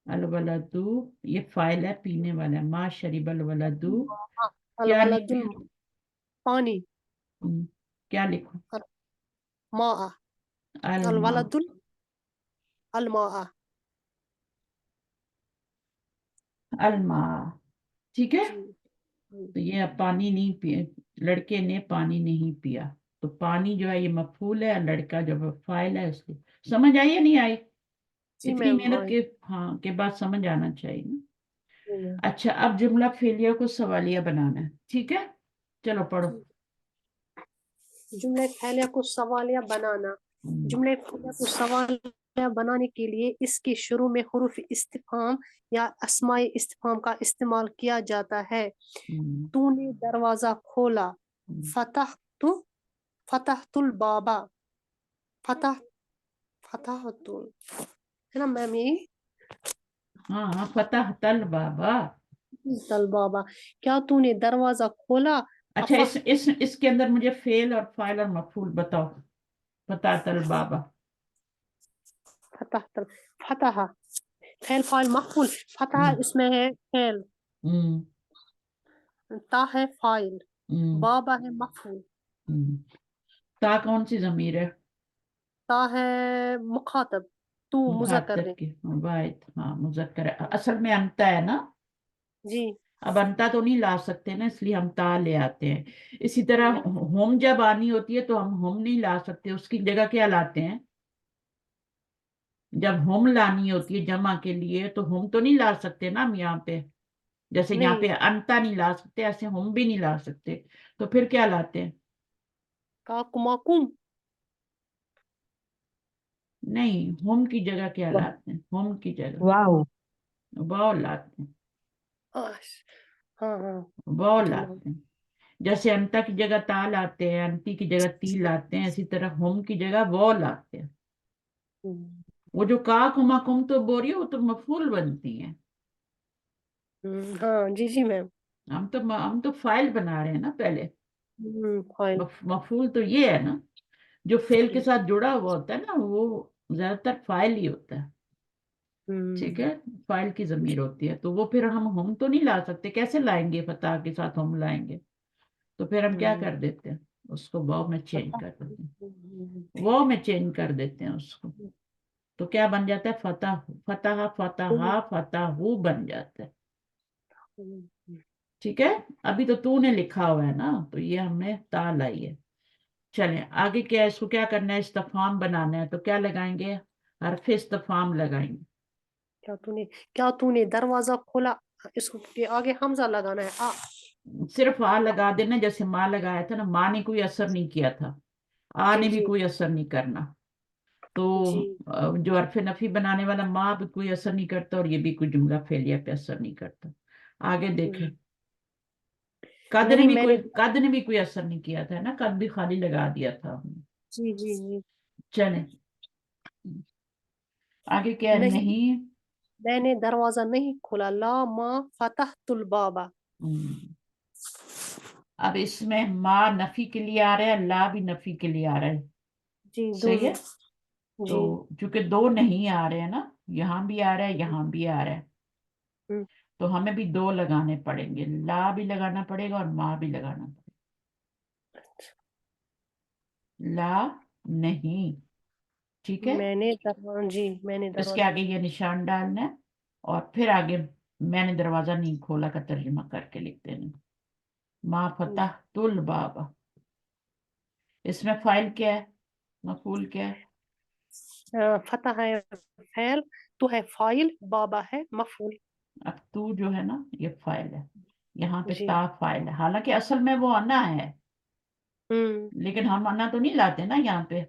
अल वलदू, ये फाइल है, पीने वाला है। माँ शरीबल वलदू, अल क्या नहीं वलदुल, पिया? पानी, क्या लिखो? माँ, अल अलमा, वलदुल, अलमा, अलमा। ठीक है। जी तो ये अब पानी नहीं पिए, लड़के ने पानी नहीं पिया, तो पानी जो है ये मफूल है, लड़का जो है फाइल है उसकी। समझ आई या नहीं आई? जी इतनी मैम, मेहनत के हाँ के बाद समझ आना चाहिए ना। जी मैम। अच्छा, अब जुमला फेलियर को सवालिया बनाना है, ठीक है? चलो पढ़ो। जुमले फैलिया को सवालिया बनाना। जुमले फैलिया को सवालिया बनाने के लिए इसके शुरू में हुरूफ इस्तिफाम या अस्माए इस्तिफाम का इस्तेमाल किया जाता है। हम्म, तूने दरवाजा खोला, हम्म, फतहतु फतहतुल बाबा, फतह फतहतुल, है ना मैम ये? हाँ फतह तल बाबा। तल बाबा, क्या तूने दरवाजा खोला? अच्छा, अफह इसके अंदर मुझे फेल और फाइल और मफूल बताओ। फतह तल बाबा। फतह फतह, फैल फाइल मफूल। फतह इसमें है फैल, हम्म, ता है फाइल, हम्म, बाबा है मफूल, हम्म। ता कौन सी जमीर है? ता है मुखातब, तू मुजक्कर मुखातब है। की वाहिद, हाँ मुजक्कर है, असल में अंता है ना। जी अब अंता तो नहीं ला सकते ना, इसलिए हम ता ले आते हैं। इसी तरह होम जब आनी होती है तो हम होम नहीं ला सकते, उसकी जगह क्या लाते हैं? जब होम लानी होती है जमा के लिए तो होम तो नहीं ला सकते ना हम यहाँ पे। जैसे यहाँ नहीं, पे अंता नहीं ला सकते, ऐसे होम भी नहीं ला सकते। तो फिर क्या लाते हैं? काकुमाकुम, नहीं, होम की जगह क्या लाते हैं? होम की जगह वाओ। वाव लाते हैं। आश, हाँ हाँ, वाव जी मैम। लाते हैं। जैसे अंता की जगह ता लाते हैं, अंती की जगह ती लाते हैं, इसी तरह होम की जगह वाव लाते हैं। हम्म, वो जो का कुमा कुम तो बोल रही है वो तो मफूल बनती है। हाँ जी जी मैम। हम तो फाइल बना रहे हैं ना पहले। फाइल। मफूल तो ये है ना, जो फेल के साथ जुड़ा हुआ होता है ना वो ज्यादातर फाइल ही होता है। ठीक है, फाइल की जमीर होती है, तो वो फिर हम तो नहीं ला सकते, कैसे लाएंगे? फतह के साथ हम लाएंगे, तो फिर हम क्या कर देते हैं? उसको वाव में चेंज कर देते हैं, वाव में चेंज कर देते हैं उसको। तो क्या बन जाता है? फतह, फतह, फतहा, फतहू बन जाता है। ठीक है, अभी तो तूने लिखा हुआ है ना, तो ये हमने ता लाई है। चलें आगे, क्या इसको क्या करना है? इस्तफाम बनाना है, तो क्या लगाएंगे? हरफ इस्तफाम लगाएंगे। क्या तूने क्या तूने दरवाजा खोला, इसको के आगे हमजा लगाना है। सिर्फ आ लगा देना, जैसे माँ लगाया था ना, माँ ने कोई असर नहीं किया था, आ जी ने भी जी कोई असर नहीं करना। तो जी। जो हरफ नफी बनाने वाला माँ भी कोई असर नहीं करता, और ये भी कोई जुमला फेलिया पे असर नहीं करता। आगे देखें, नहीं मैंने, कद ने भी कोई असर नहीं किया था ना, कद भी खाली लगा दिया था हमने। जी जी जी। चलें आगे, क्या है? नहीं, नहीं। मैंने दरवाजा नहीं खोला, ला मा फतहतुल बाबा। हम्म, अब इसमें माँ नफी के लिए आ रहा है, ला भी नफी के लिए आ रहा है। जी सही है। दोनों। तो जी। चूंकि दो नहीं आ रहे हैं ना, यहाँ भी आ रहा है यहाँ भी आ रहा है, हम्म, तो हमें भी दो लगाने पड़ेंगे, ला भी लगाना पड़ेगा और माँ भी लगाना पड़ेगा। ला नहीं, ठीक है। मैंने दरवाजा, जी मैंने इसके दरवाजा। आगे ये निशान डालना है, और फिर आगे मैंने दरवाजा नहीं खोला का तर्जुमा करके लिख देना, माँ फतह तुल बाबा। इसमें फाइल क्या है? मफूल क्या है? फतह है फैल, तू है फाइल, बाबा है मफूल। अब तू जो है ना ये फाइल है, यहाँ पे जी। ता फाइल है, हालांकि असल में वो आना है, लेकिन हम आना तो नहीं लाते ना यहाँ पे।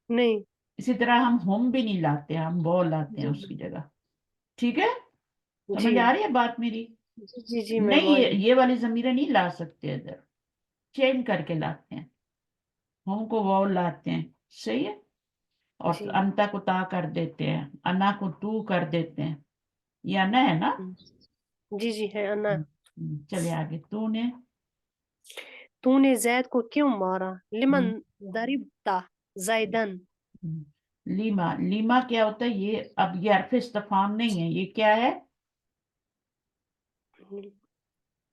नहीं। इसी तरह हम होम भी नहीं लाते, हम वो लाते हैं जी उसकी जगह। ठीक है, जी समझ आ रही है बात मेरी? जी जी जी मैम नहीं, आई। ये वाली जमीरें नहीं ला सकते, इधर चेंज करके लाते हैं, होम को वो लाते हैं। सही है। और जी। अंता को ता कर देते हैं, अना को तू कर देते हैं, ये अना है ना। जी जी है अन्ना। चले आगे, तूने। तूने जैद को क्यों मारा, लिमन हम्म, दरिबता जैदन। लीमा, लीमा क्या होता है ये? अब ये हरफ इस्तिफाम नहीं है, ये क्या है?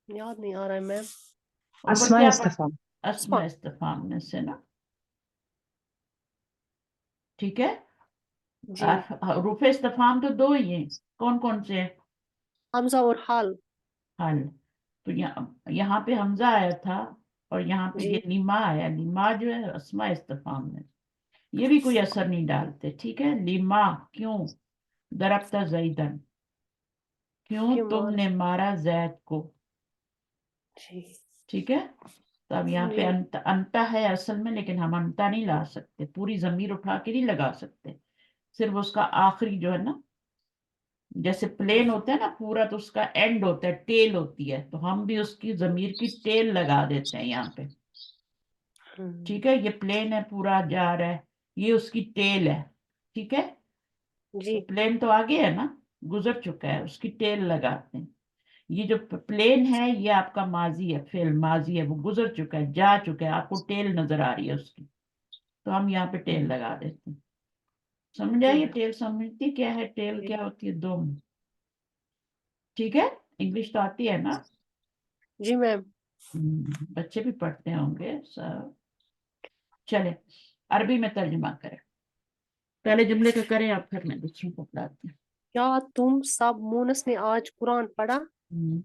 याद नहीं आ रहा है मैम। ऊपर अस्मा क्या पढ़? इस्तफाम। अस्मा इस्तिफाम में से ना। ठीक है। जी। रूफ इस्तिफाम तो दो ही हैं, कौन कौन से हैं? हमजा और हाल। हल। تو یہاں پہ حمزہ آیا تھا اور یہاں پہ جی یہ لیما آیا. لیما جو ہے اسماء استفہام میں، یہ بھی کوئی اثر نہیں ڈالتے. ٹھیک ہے، لیما کیوں ضربت زیدن، کیوں کیوں تم مارا نے مارا زید کو. جی ٹھیک ہے، تو اب یہاں پہ جی انتا ہے اصل میں، لیکن ہم انتا نہیں لا سکتے، پوری ضمیر اٹھا کے نہیں لگا سکتے، صرف اس کا آخری جو ہے نا، جیسے پلین ہوتا ہے نا پورا، تو اس کا اینڈ ہوتا ہے، ٹیل ہوتی ہے، تو ہم بھی اس کی ضمیر کی ٹیل لگا دیتے ہیں یہاں پہ. ٹھیک ہے، یہ پلین ہے پورا جا رہا ہے، یہ اس کی ٹیل ہے. ٹھیک ہے، جی تو پلین تو آگے ہے نا، گزر چکا ہے، اس کی ٹیل لگاتے ہیں. یہ جو پلین ہے یہ آپ کا ماضی ہے، فعل ماضی ہے، وہ گزر چکا ہے، جا چکا ہے، آپ کو ٹیل نظر آ رہی ہے اس کی، تو ہم یہاں پہ ٹیل لگا دیتے ہیں. سمجھ آئیے ٹیل سمجھتی کیا ہے؟ ٹیل کیا ہوتی ہے؟ دم. ٹھیک ہے، انگلش تو آتی ہے نا؟ جی میم. بچے بھی پڑھتے ہوں گے سب. چلے عربی میں ترجمہ کریں، پہلے جملے کا کریں اب پھر میں دوسروں کو پڑھاتی کیا تم سب مونس نے آج قرآن پڑھا؟ ہوں.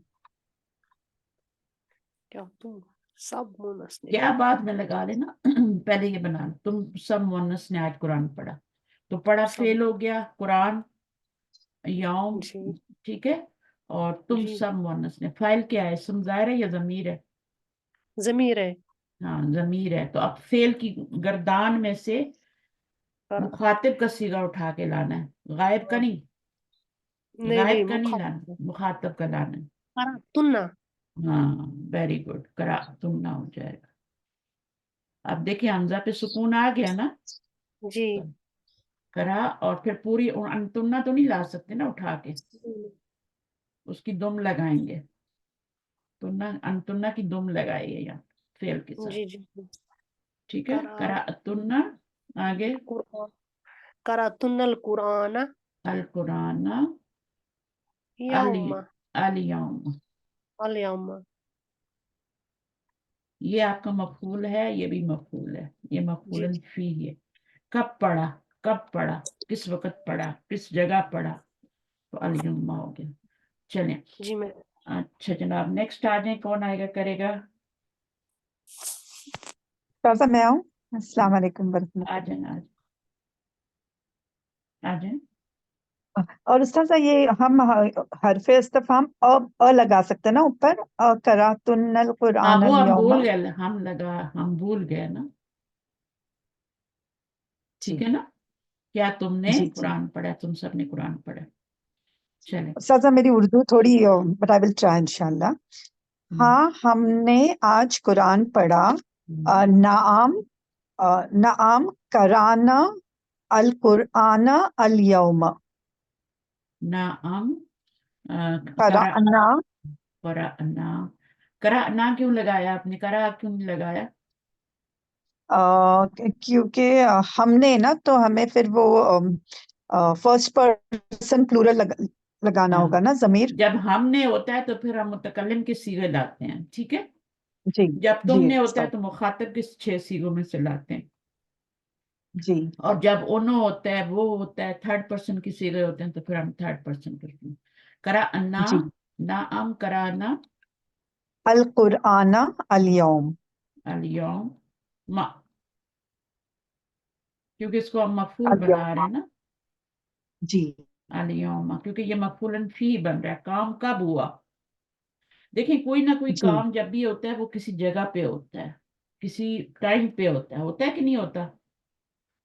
کیا تم سب مونس نے کیا بعد میں لگا لینا، پہلے یہ بنا لو، تم سب مونس نے آج قرآن پڑھا، تو پڑھا سب فعل ہو گیا، قرآن یوم. جی ٹھیک ہے، اور تم جی سب مونس نے، فاعل کیا ہے؟ اسم ظاہر ہے یا ضمیر ہے؟ ضمیر ہے. ہاں ضمیر ہے، تو اب فعل کی گردان میں سے مخاطب کا صیغہ اٹھا کے لانا ہے، غائب کا نہیں، نہیں نہیں غائب کا نہیں لانا، مخاطب مخاطب کا لانا ہے. تننا. ہاں ویری گڈ، کرا تم نہ ہو جائے گا. اب دیکھیں حمزہ پہ سکون آ گیا نا، جی کرا، اور پھر پوری انتنا تو نہیں لا سکتے نا اٹھا کے، اس کی دم لگائیں گے، انتنا کی دم لگائیے یہاں فعل کے ساتھ. جی جی ٹھیک ہے، کرا اتنا، آگے قرآن کرا تن القرآن القرآن یوم الیوم. الیوم. یہ آپ کا مفعول ہے، یہ بھی مفعول ہے، یہ جی مفعول فی ہے. کب پڑھا، کب پڑھا، کس وقت پڑھا، کس جگہ پڑھا، تو الیوم ہو گیا. چلیں جی میں اچھا جناب، نیکسٹ آ جائیں، کون آئے گا کرے گا؟ تازہ میں آؤں؟ السلام علیکم ورحمۃ آ جائیں آ جائیں. اللہ. اور استاذہ یہ ہم حرف استفہام لگا سکتے ہیں نا اوپر، قرأتن ہاں القرآن وہ ہم اليوم. بھول گئے، ہم بھول گئے نا. جی ٹھیک ہے نا، کیا تم نے جی جی قرآن پڑھا؟ تم سب نے قرآن پڑھا. چلیں. استاذہ میری اردو تھوڑی بٹ آئی ول ٹرائی انشاءاللہ. ہاں ہم نے آج قرآن پڑھا. نعم نعم قرانا القرآن اليوم. نعم قرأنا قرأنا. قرأنا کیوں لگایا آپ نے؟ قرأ کیوں نہیں لگایا؟ کیونکہ ہم نے نا، تو ہمیں پھر وہ فرسٹ پرسن پلورل لگانا ہاں، ہوگا نا، ضمیر. جب ہم نے ہوتا ہے تو پھر ہم متکلم کے صیغے لاتے ہیں. ٹھیک ہے، جی جب جی تم نے ہوتا ہے استاد تو مخاطب کے 6 صیغوں میں سے لاتے ہیں، جی. اور جب انو ہوتا ہے، وہ ہوتا ہے، تھرڈ پرسن کی صیغے ہوتے ہیں، تو پھر ہم تھرڈ پرسن کرتے ہیں. قرأنا جی نعم قرأنا القرآن اليوم. اليوم ما، کیونکہ اس کو ہم مفعول بنا رہے اليوم ہیں نا، جی اليوم، کیونکہ یہ مفعول فی بن رہا ہے. کام کب ہوا؟ دیکھیں کوئی نہ کوئی جی کام جب بھی ہوتا ہے وہ کسی جگہ پہ ہوتا ہے، کسی ٹائم پہ ہوتا ہے کہ نہیں ہوتا؟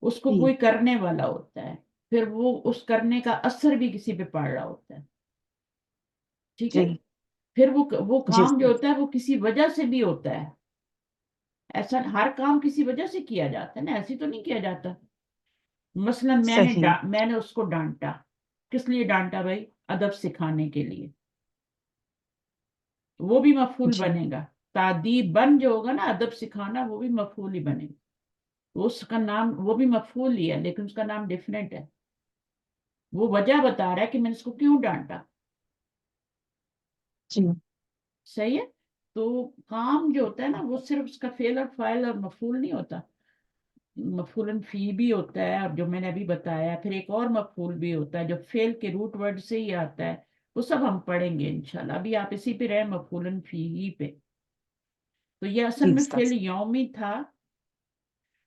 اس کو جی کوئی کرنے والا ہوتا ہے، پھر وہ اس کرنے کا اثر بھی کسی پہ پڑ رہا ہوتا ہے. ٹھیک ہے، جی پھر وہ جی کام جو ہوتا ہے وہ کسی وجہ سے بھی ہوتا ہے. ایسا ہر کام کسی وجہ سے کیا جاتا ہے نا، ایسی تو نہیں کیا جاتا. مثلا صحیح. میں نے اس کو ڈانٹا، کس لیے ڈانٹا بھائی؟ ادب سکھانے کے لیے، وہ بھی مفعول جی بنے گا. تادیباً جو ہوگا نا، ادب سکھانا، وہ بھی مفعول ہی بنے گا. اس کا نام وہ بھی مفعول ہی ہے، لیکن اس کا نام ڈیفرنٹ ہے. وہ وجہ بتا رہا ہے کہ میں نے اس کو کیوں ڈانٹا. جی صحیح ہے، تو کام جو ہوتا ہے نا وہ صرف اس کا فعل اور فاعل اور مفعول نہیں ہوتا، مفعول فی بھی ہوتا ہے، اور جو میں نے ابھی بتایا، پھر ایک اور مفعول بھی ہوتا ہے جو فعل کے روٹ ورڈ سے ہی آتا ہے، वो सब हम पढ़ेंगे इंशाल्लाह। अभी आप इसी पे रहे, मफूलन फीही पे। तो ये असल जी में उस्ताद। फिल यौमी था,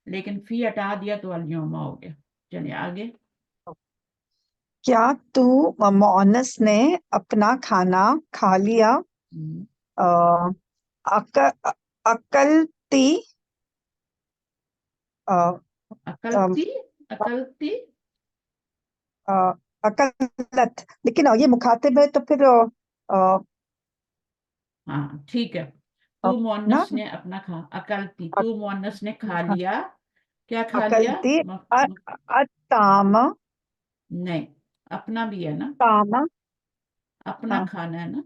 लेकिन फी हटा दिया तो अल यौमा हो गया। चलिए आगे। क्या तू मोअन्नस ने अपना खाना खा लिया? हम्म, अ, अक, अकलती अ, अम, अकलती, अकलती। अ, अकलत, लेकिन ये मुखातिब है तो फिर हाँ ठीक है। अ, तू ना, मुअन्नस ने अपना खा, अकलती, तू मुअन्नस ने खा लिया। क्या खा लिया? अकलती अताम, नहीं, अपना भी है ना, ताम, अपना हाँ, खाना है ना।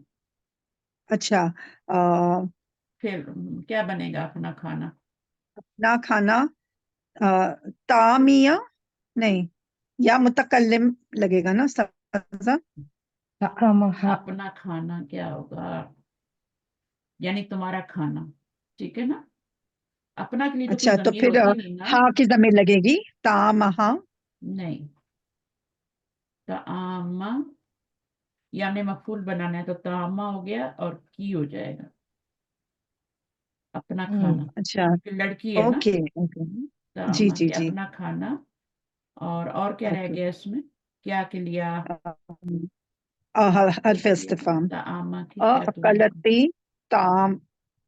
अच्छा, अ, फिर क्या बनेगा अपना खाना? ना खाना, अ, तामिया, नहीं, या मुतकल्लिम लगेगा ना उस्ताद? हाँ, अपना खाना क्या होगा? यानी तुम्हारा खाना, ठीक है ना। अपना के लिए तो कोई अच्छा, तो जमीर फिर होती नहीं ना। हाँ की जमीर लगेगी, ताम, हाँ, नहीं, तामा, या हमने मफूल बनाना है तो तामा हो गया और की हो जाएगा, अपना खाना। अच्छा, क्योंकि लड़की है ना। ओके ओके, जी तामा जी के जी, अपना खाना। और क्या रह ओके, गया इसमें? क्या के लिया? हर्फ इस्तिफाम, तामा की क्या तूने खा? अकलती ताम,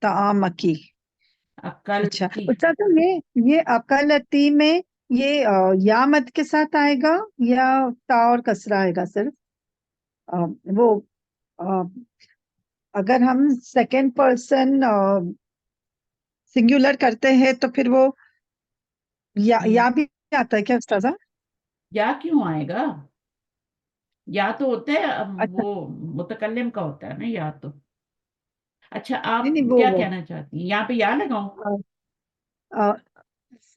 तामकी। अच्छा अकलती। उस्ताद, ये अकलती में ये या मद के साथ आएगा या ता और कसरा आएगा सिर्फ? वो अ, अगर हम सेकंड पर्सन सिंगुलर करते हैं तो फिर वो या भी आता है क्या उस्ताद? या क्यों आएगा? या तो होता है अच्छा, वो मुतकल्लिम का होता है ना या तो। अच्छा, नहीं आप नहीं, क्या वो कहना चाहती हैं, यहाँ पे या लगाऊं? अ,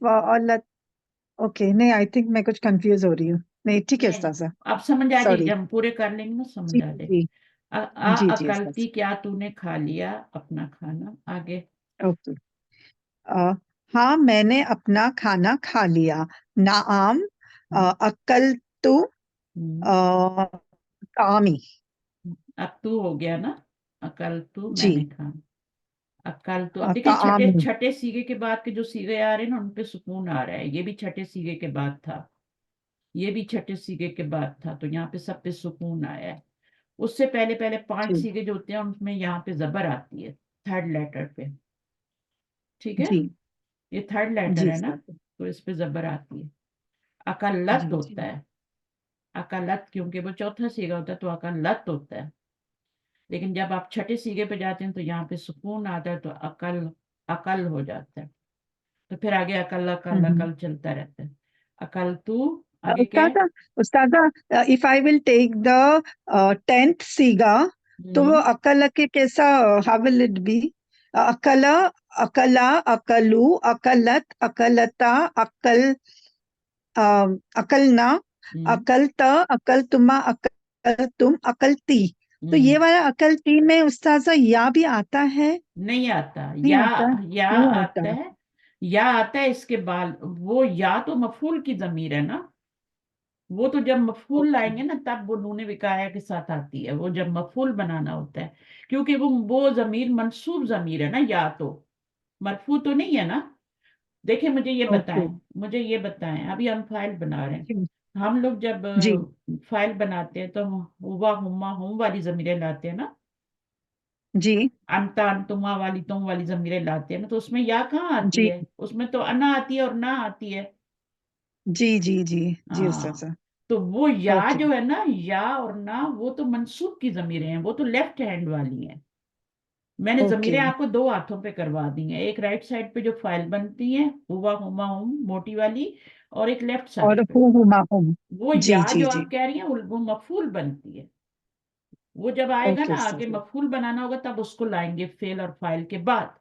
फअलत, ओके, नहीं, आई थिंक मैं कुछ कंफ्यूज हो रही हूँ। नहीं, ठीक है नहीं, उस्ताद, अब समझ आ जाएगी, सॉरी। जब हम पूरे कर लेंगे ना जी समझ आ जाएगी। जी जी जी उस्ताद, अकलती, क्या तूने खा लिया अपना खाना? आगे। ओके। अ, हाँ, मैंने अपना खाना खा लिया। नाम, हम्म, अकल तू हम्म, कामी, अब तू हो गया ना, अकल तू मैंने जी, खाना। अकल तो अब देखिए, छठे कामी, छठे सीगे के बाद के जो सीगे आ रहे हैं ना उन पे सुकून आ रहा है। ये भी छठे सीगे के बाद था, ये भी छठे सीगे के बाद था, तो यहाँ पे सब पे सुकून आया है। उससे पहले पहले 5 जी सीगे जो होते हैं उनमें यहाँ पे जबर आती है, थर्ड लेटर पे। ठीक है, जी ये थर्ड लेटर जी है ना, उस्ताद, तो इस पे जबर आती है। अकलत जी जी होता है, अकलत, क्योंकि वो चौथा सीगा होता है तो अकलत होता है। लेकिन जब आप छठे सीगे पे जाते हैं तो यहाँ पे सुकून आता है, तो अकल, अकल हो जाता है। तो फिर आगे अकल अकल हम्म। अकल चलता रहता है। अकल तू, आगे क्या है? उस्ताद, उस्ताद, if I will take the 10th सीगा, तो वो हम्म, अकल के कैसा, हाउ विल इट बी? अकला, अकला, अकलू, अकलत, अकलता, अकल, अकलना, हम्म, अकलता, अकलतुमा, अकल तुम, अकलती। तो ये हम्म। वाला अकलती में उस्ताद या भी आता है? नहीं आता। नहीं या, आता, या नहीं आता। आता है, या आता है इसके बाद। वो या तो मफूल की जमीर है ना, वो तो जब मफूल ओके लाएंगे ना तब वो नून विकाया के साथ आती है, वो जब मफूल बनाना होता है। क्योंकि वो जमीर मंसूब जमीर है ना, या तो मरफू तो नहीं है ना। देखिए मुझे ये ओके, बताएं, मुझे ये बताएं, अभी हम फाइल बना रहे हैं। जी हम लोग जब जी फाइल बनाते हैं तो हम हुआ हुम्मा हुम वाली जमीरें लाते हैं ना, जी अंता अंतुमा वाली तुम वाली जमीरें लाते हैं ना, तो उसमें या कहाँ आती जी है? उसमें तो अना आती है और ना आती है। जी जी जी जी हाँ, उस्ताद, तो वो या ओके, जो है ना, या और ना, वो तो मंसूब की जमीरें हैं, वो तो लेफ्ट हैंड वाली हैं। मैंने ओके, जमीरें आपको 2 हाथों पे करवा दी हैं, एक राइट साइड पे जो फाइल बनती है हुआ हुमा हुम मोटी वाली, और एक लेफ्ट और साइड पे। हुमा हुम, वो जी या जी जो जी, आप कह रही हैं वो मफूल बनती है। वो जब आएगा ओके ना आगे उस्ताद, मफूल बनाना होगा तब उसको लाएंगे फेल और फाइल के बाद।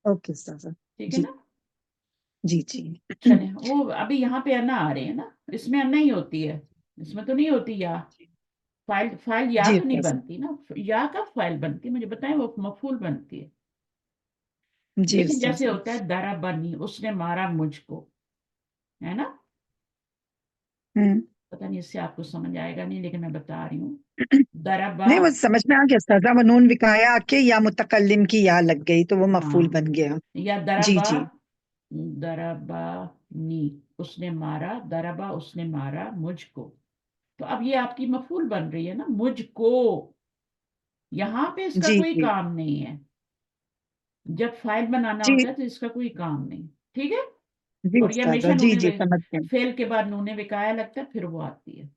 ओके उस्ताद, ठीक है जी ना। जी जी चले, वो अभी यहाँ पे अन्ना आ रहे हैं ना, इसमें अन्ना ही होती है, इसमें तो नहीं होती या। फाइल फाइल या जी तो नहीं उस्ताद, बनती ना, या कब फाइल बनती है मुझे बताएं, वो मफूल बनती है। जी लेकिन जैसे उस्ताद, होता है दरा बनी, उसने मारा मुझको, है ना। हम्म, पता नहीं इससे आपको समझ आएगा नहीं, लेकिन मैं बता रही हूँ। दरबा, नहीं वो समझ में आ गया उस्ताजा, वो नून विकाया आके या मुतकल्लिम की या लग गई तो वो मफूल हाँ, बन गया। या जी दरबा, जी दरबा नी, उसने मारा, दरबा उसने मारा मुझको। तो अब ये आपकी मफूल बन रही है ना, मुझको। यहाँ पे इसका जी कोई जी काम नहीं है। जब फाइल बनाना जी होता है तो इसका कोई काम नहीं, ठीक है। जी और ये उस्ताजा, हमेशा जी जी समझ गए। फेल के बाद नूने विकाया लगता है, फिर वो आती है।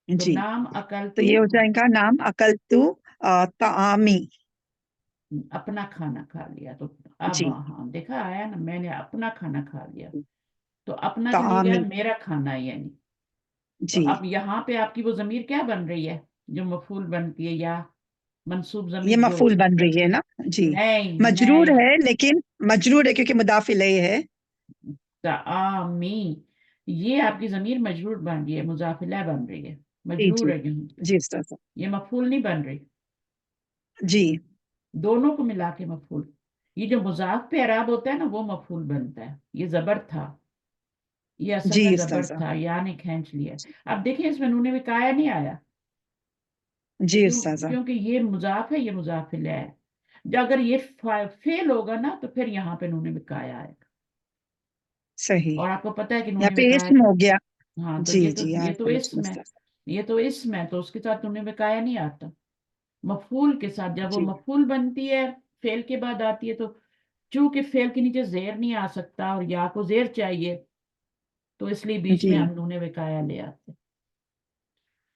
तो जी नाम अकल तो तू, ये हो जाएगा नाम अकल तू तामी। अपना खाना खा लिया। तो अब जी हाँ, देखा आया ना, मैंने अपना खाना खा लिया। तो अपना के लिए गया तामी। मेरा खाना, यानी। तो जी अब यहाँ पे आपकी वो जमीर क्या बन रही है, जो मफूल बनती है, या मंसूब ये जमीर जो मफूल बन रही है ना। जी नहीं मजरूर नहीं, है, लेकिन मजरूर है क्योंकि मुदाफ इलैह है। तामी, ये आपकी जमीर मजरूर बन रही है, मुजाफिला बन रही है, जी मजरूर जी है यहाँ पे। जी उस्ताजा। ये मफूल नहीं बन रही, जी दोनों को मिला के मफूल। ये जो मुजाफ पे अराब होता है ना, वो मफूल बनता है। ये जबर था, ये असल जी में जबर उस्ताजा। था, या ने खींच लिया। अब देखिए इसमें नूने विकाया नहीं आया, जी क्यों? उस्ताजा। क्योंकि ये मुजाफ है, ये मुजाफ इलैह है। जो अगर ये फेल होगा ना, तो फिर यहाँ पे नूने विकाया आएगा। सही। और आपको पता है कि यहाँ नूने पे विकाया, इस्म हो गया। हाँ, तो जी ये तो जी ये हाँ तो समझ गया इसम है, उस्ताजा। ये तो इसम है, तो उसके साथ नूने विकाया नहीं आता। मफूल के साथ जब वो जी मफूल बनती है, फेल के बाद आती है, तो चूंकि फेल के नीचे जेर नहीं आ सकता और या को जेर चाहिए, तो इसलिए बीच में जी हम नूने विकाया ले आते हैं।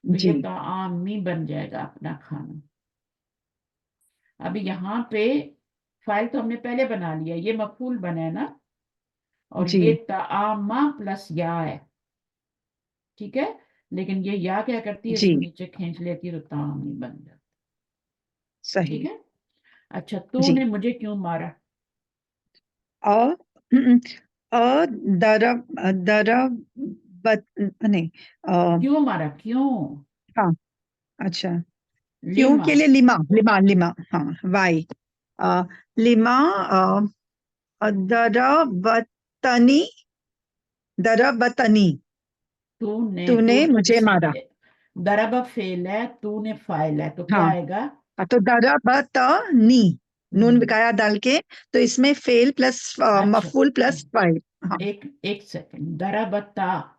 तो जी ये तामी बन जाएगा, अपना खाना। अभी यहाँ पे फाइल तो हमने पहले बना लिया, ये मफूल बना है ना, और जी ये तामा प्लस या है, ठीक है। लेकिन ये या क्या करती है, इसको जी नीचे खींच लेती है, तो तामी बन जाता है, ठीक सही। है। अच्छा, जी तूने मुझे क्यों मारा? अ हम्म, अ दरब दरब नहीं क्यों मारा, क्यों? हाँ अच्छा। क्यों लिमा, के लिए लिमा लिमा लिमा हाँ वाई अ, लिमा दरबतनी दरबतनी तूने, तूने तू तो मुझे जिस, मारा। दरबा फेल है, तूने फाइल है, तो क्या हाँ आएगा? तो दरबतनी नून हम्म, विकाया डाल के, तो इसमें फेल प्लस अच्छा, मफूल प्लस फाइल। हाँ एक सेकंड, दरबता,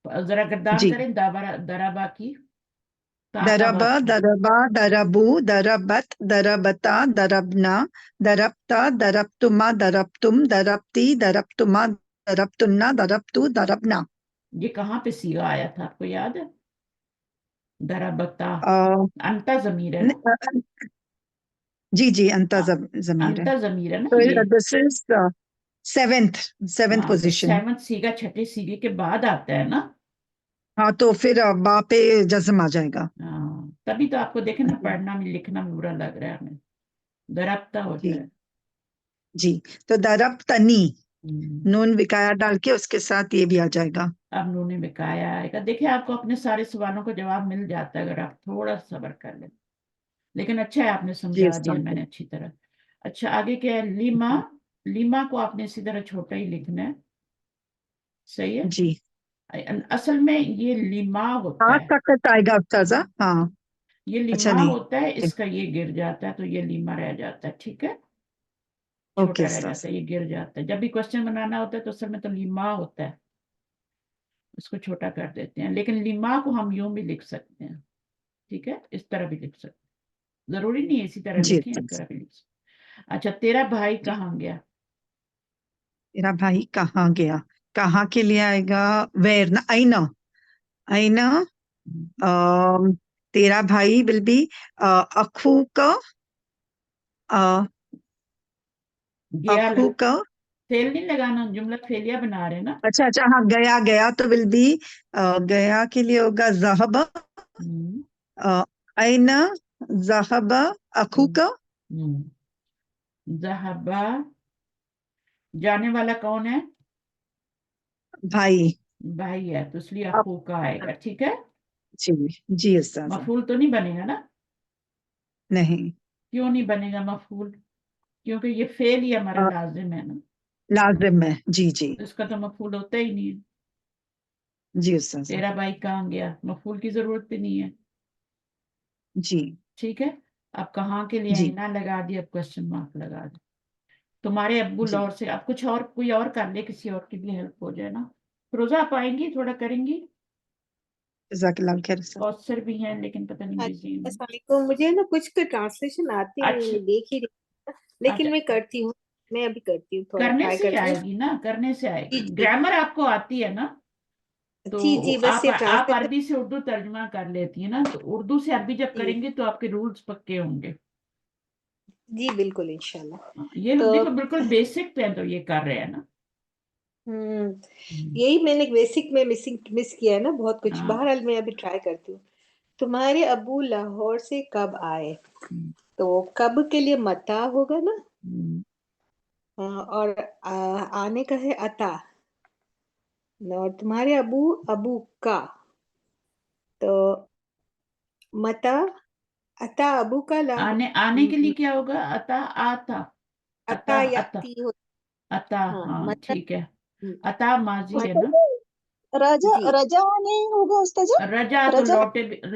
जरा गर्दान जी करें, दरबा की ता का दरब वक्फ। दरबा दरबू दरबत दरबता दरबना दरबता दरबतुमा दरबतुम दरबती दरबतुमा दरबतुन्ना दरबतु दरबना। ये कहाँ पे सीगा आया था, आपको याद है? दरबता, अ, अंता जमीर है न- ना। अ, जी जी अंता अ- जमीर है। अंता जमीर है ना तो ये। दिस इज सेवेंथ सेवेंथ हाँ, तो पोजीशन। सेवंथ सीगा छठे सीगे के बाद आता है ना। हाँ तो फिर बा पे जज्म आ जाएगा। हाँ, तभी तो आपको देखे ना, जी पढ़ना में लिखना में बुरा लग रहा है हमें। दरबता हो जी जाए। जी तो दरब तनी हम्म, नून विकाया डाल के उसके साथ ये भी आ जाएगा। अब उन्होंने बेकाया आएगा। देखिए आपको अपने सारे सवालों का जवाब मिल जाता है, अगर आप थोड़ा सब्र कर लें। लेकिन अच्छा है, आपने जी समझा दिया उस्ताद। मैंने अच्छी तरह। अच्छा, आगे क्या है, लीमा। लीमा को आपने इसी तरह छोटा ही लिखना है, सही है। जी असल में ये लिमा होता हाँ है, तक आएगा उस्ताजा हाँ। ये अच्छा लिमा नहीं होता है, इसका ये गिर जाता है, तो ये लीमा रह जाता है, ठीक है। ओके छोटा रह जाता उस्ताद। है, ये गिर जाता है। जब भी क्वेश्चन बनाना होता है तो असल में तो लिमा होता है, इसको छोटा कर देते हैं। लेकिन लिमा को हम यूं भी लिख सकते हैं, ठीक है, इस तरह भी लिख सकते हैं, जरूरी नहीं है इसी तरह जी लिखें, इस उस्ताद। तरह भी लिख सकते हैं। अच्छा, तेरा भाई जी कहाँ गया? तेरा भाई कहाँ गया, कहाँ के लिए आएगा, वेर ना आईना आईना तेरा भाई विल बी अखू का गया अखू का फेल नहीं लगाना, जुमला फेलिया बना रहे हैं ना। अच्छा अच्छा हाँ गया गया तो विल बी गया के लिए होगा जहबा हम्म, आईना जहबा अखू हम्म, का हम्म। ज़हबा, जाने वाला कौन है? भाई। भाई है, तो इसलिए अब अखू का आएगा, ठीक है। जी जी उस्ताद। मफूल तो नहीं बनेगा ना? नहीं क्यों नहीं बनेगा मफूल? क्योंकि ये फेल ही हमारा अ, लाजिम है ना, लाजिम है जी जी तो इसका तो मफूल होता ही नहीं है। जी उस्ताद तेरा भाई कहाँ गया, मफूल की जरूरत भी नहीं है। जी ठीक है, अब कहाँ के लिए जी आईना लगा दिया, अब क्वेश्चन मार्क लगा दे। तुम्हारे अब्बू जी लाहौर से, अब कुछ और कोई और कर ले, किसी और की भी हेल्प हो जाए ना। रोजा आप आएंगी, थोड़ा करेंगी। जज़ाकल्लाह खैर उस्ताद। कौसर भी हैं लेकिन पता नहीं बिजी हैं। अस्सलाम वालेकुम। मुझे ना कुछ का ट्रांसलेशन आती नहीं, अच्छा मैं देख ही रही हूँ, लेकिन अच्छा, मैं करती हूँ, मैं अभी करती हूँ, थोड़ा करने ट्राई से ही करती हूँ। आएगी ना, करने से जी आएगी। जी ग्रामर आपको आती है ना, तो जी जी, बस ये आप ट्रांसलेशन। अरबी से उर्दू तर्जुमा कर लेती है ना, तो उर्दू से अरबी जब जी करेंगे तो आपके रूल्स पक्के होंगे। जी बिल्कुल इंशाल्लाह। ये तो देखो बिल्कुल बेसिक पे तो ये कर रहे हैं ना। यही मैंने बेसिक में मिस किया है ना बहुत कुछ। हाँ। बहरहाल मैं अभी ट्राई करती हूँ। तुम्हारे अबू लाहौर से कब आए? हम्म, तो कब के लिए मता होगा ना, हम्म, और आने का है अता। और तुम्हारे अबू अबू का, तो मता अता अबू का आने के लिए क्या होगा, अता आता। अता अता अता याती हो। अता, हाँ हाँ मता। ठीक है। अता माजी है उस्ताद ना। जी, रजा जी रजा नहीं होगा उस्ताद जी? रजा तो रजा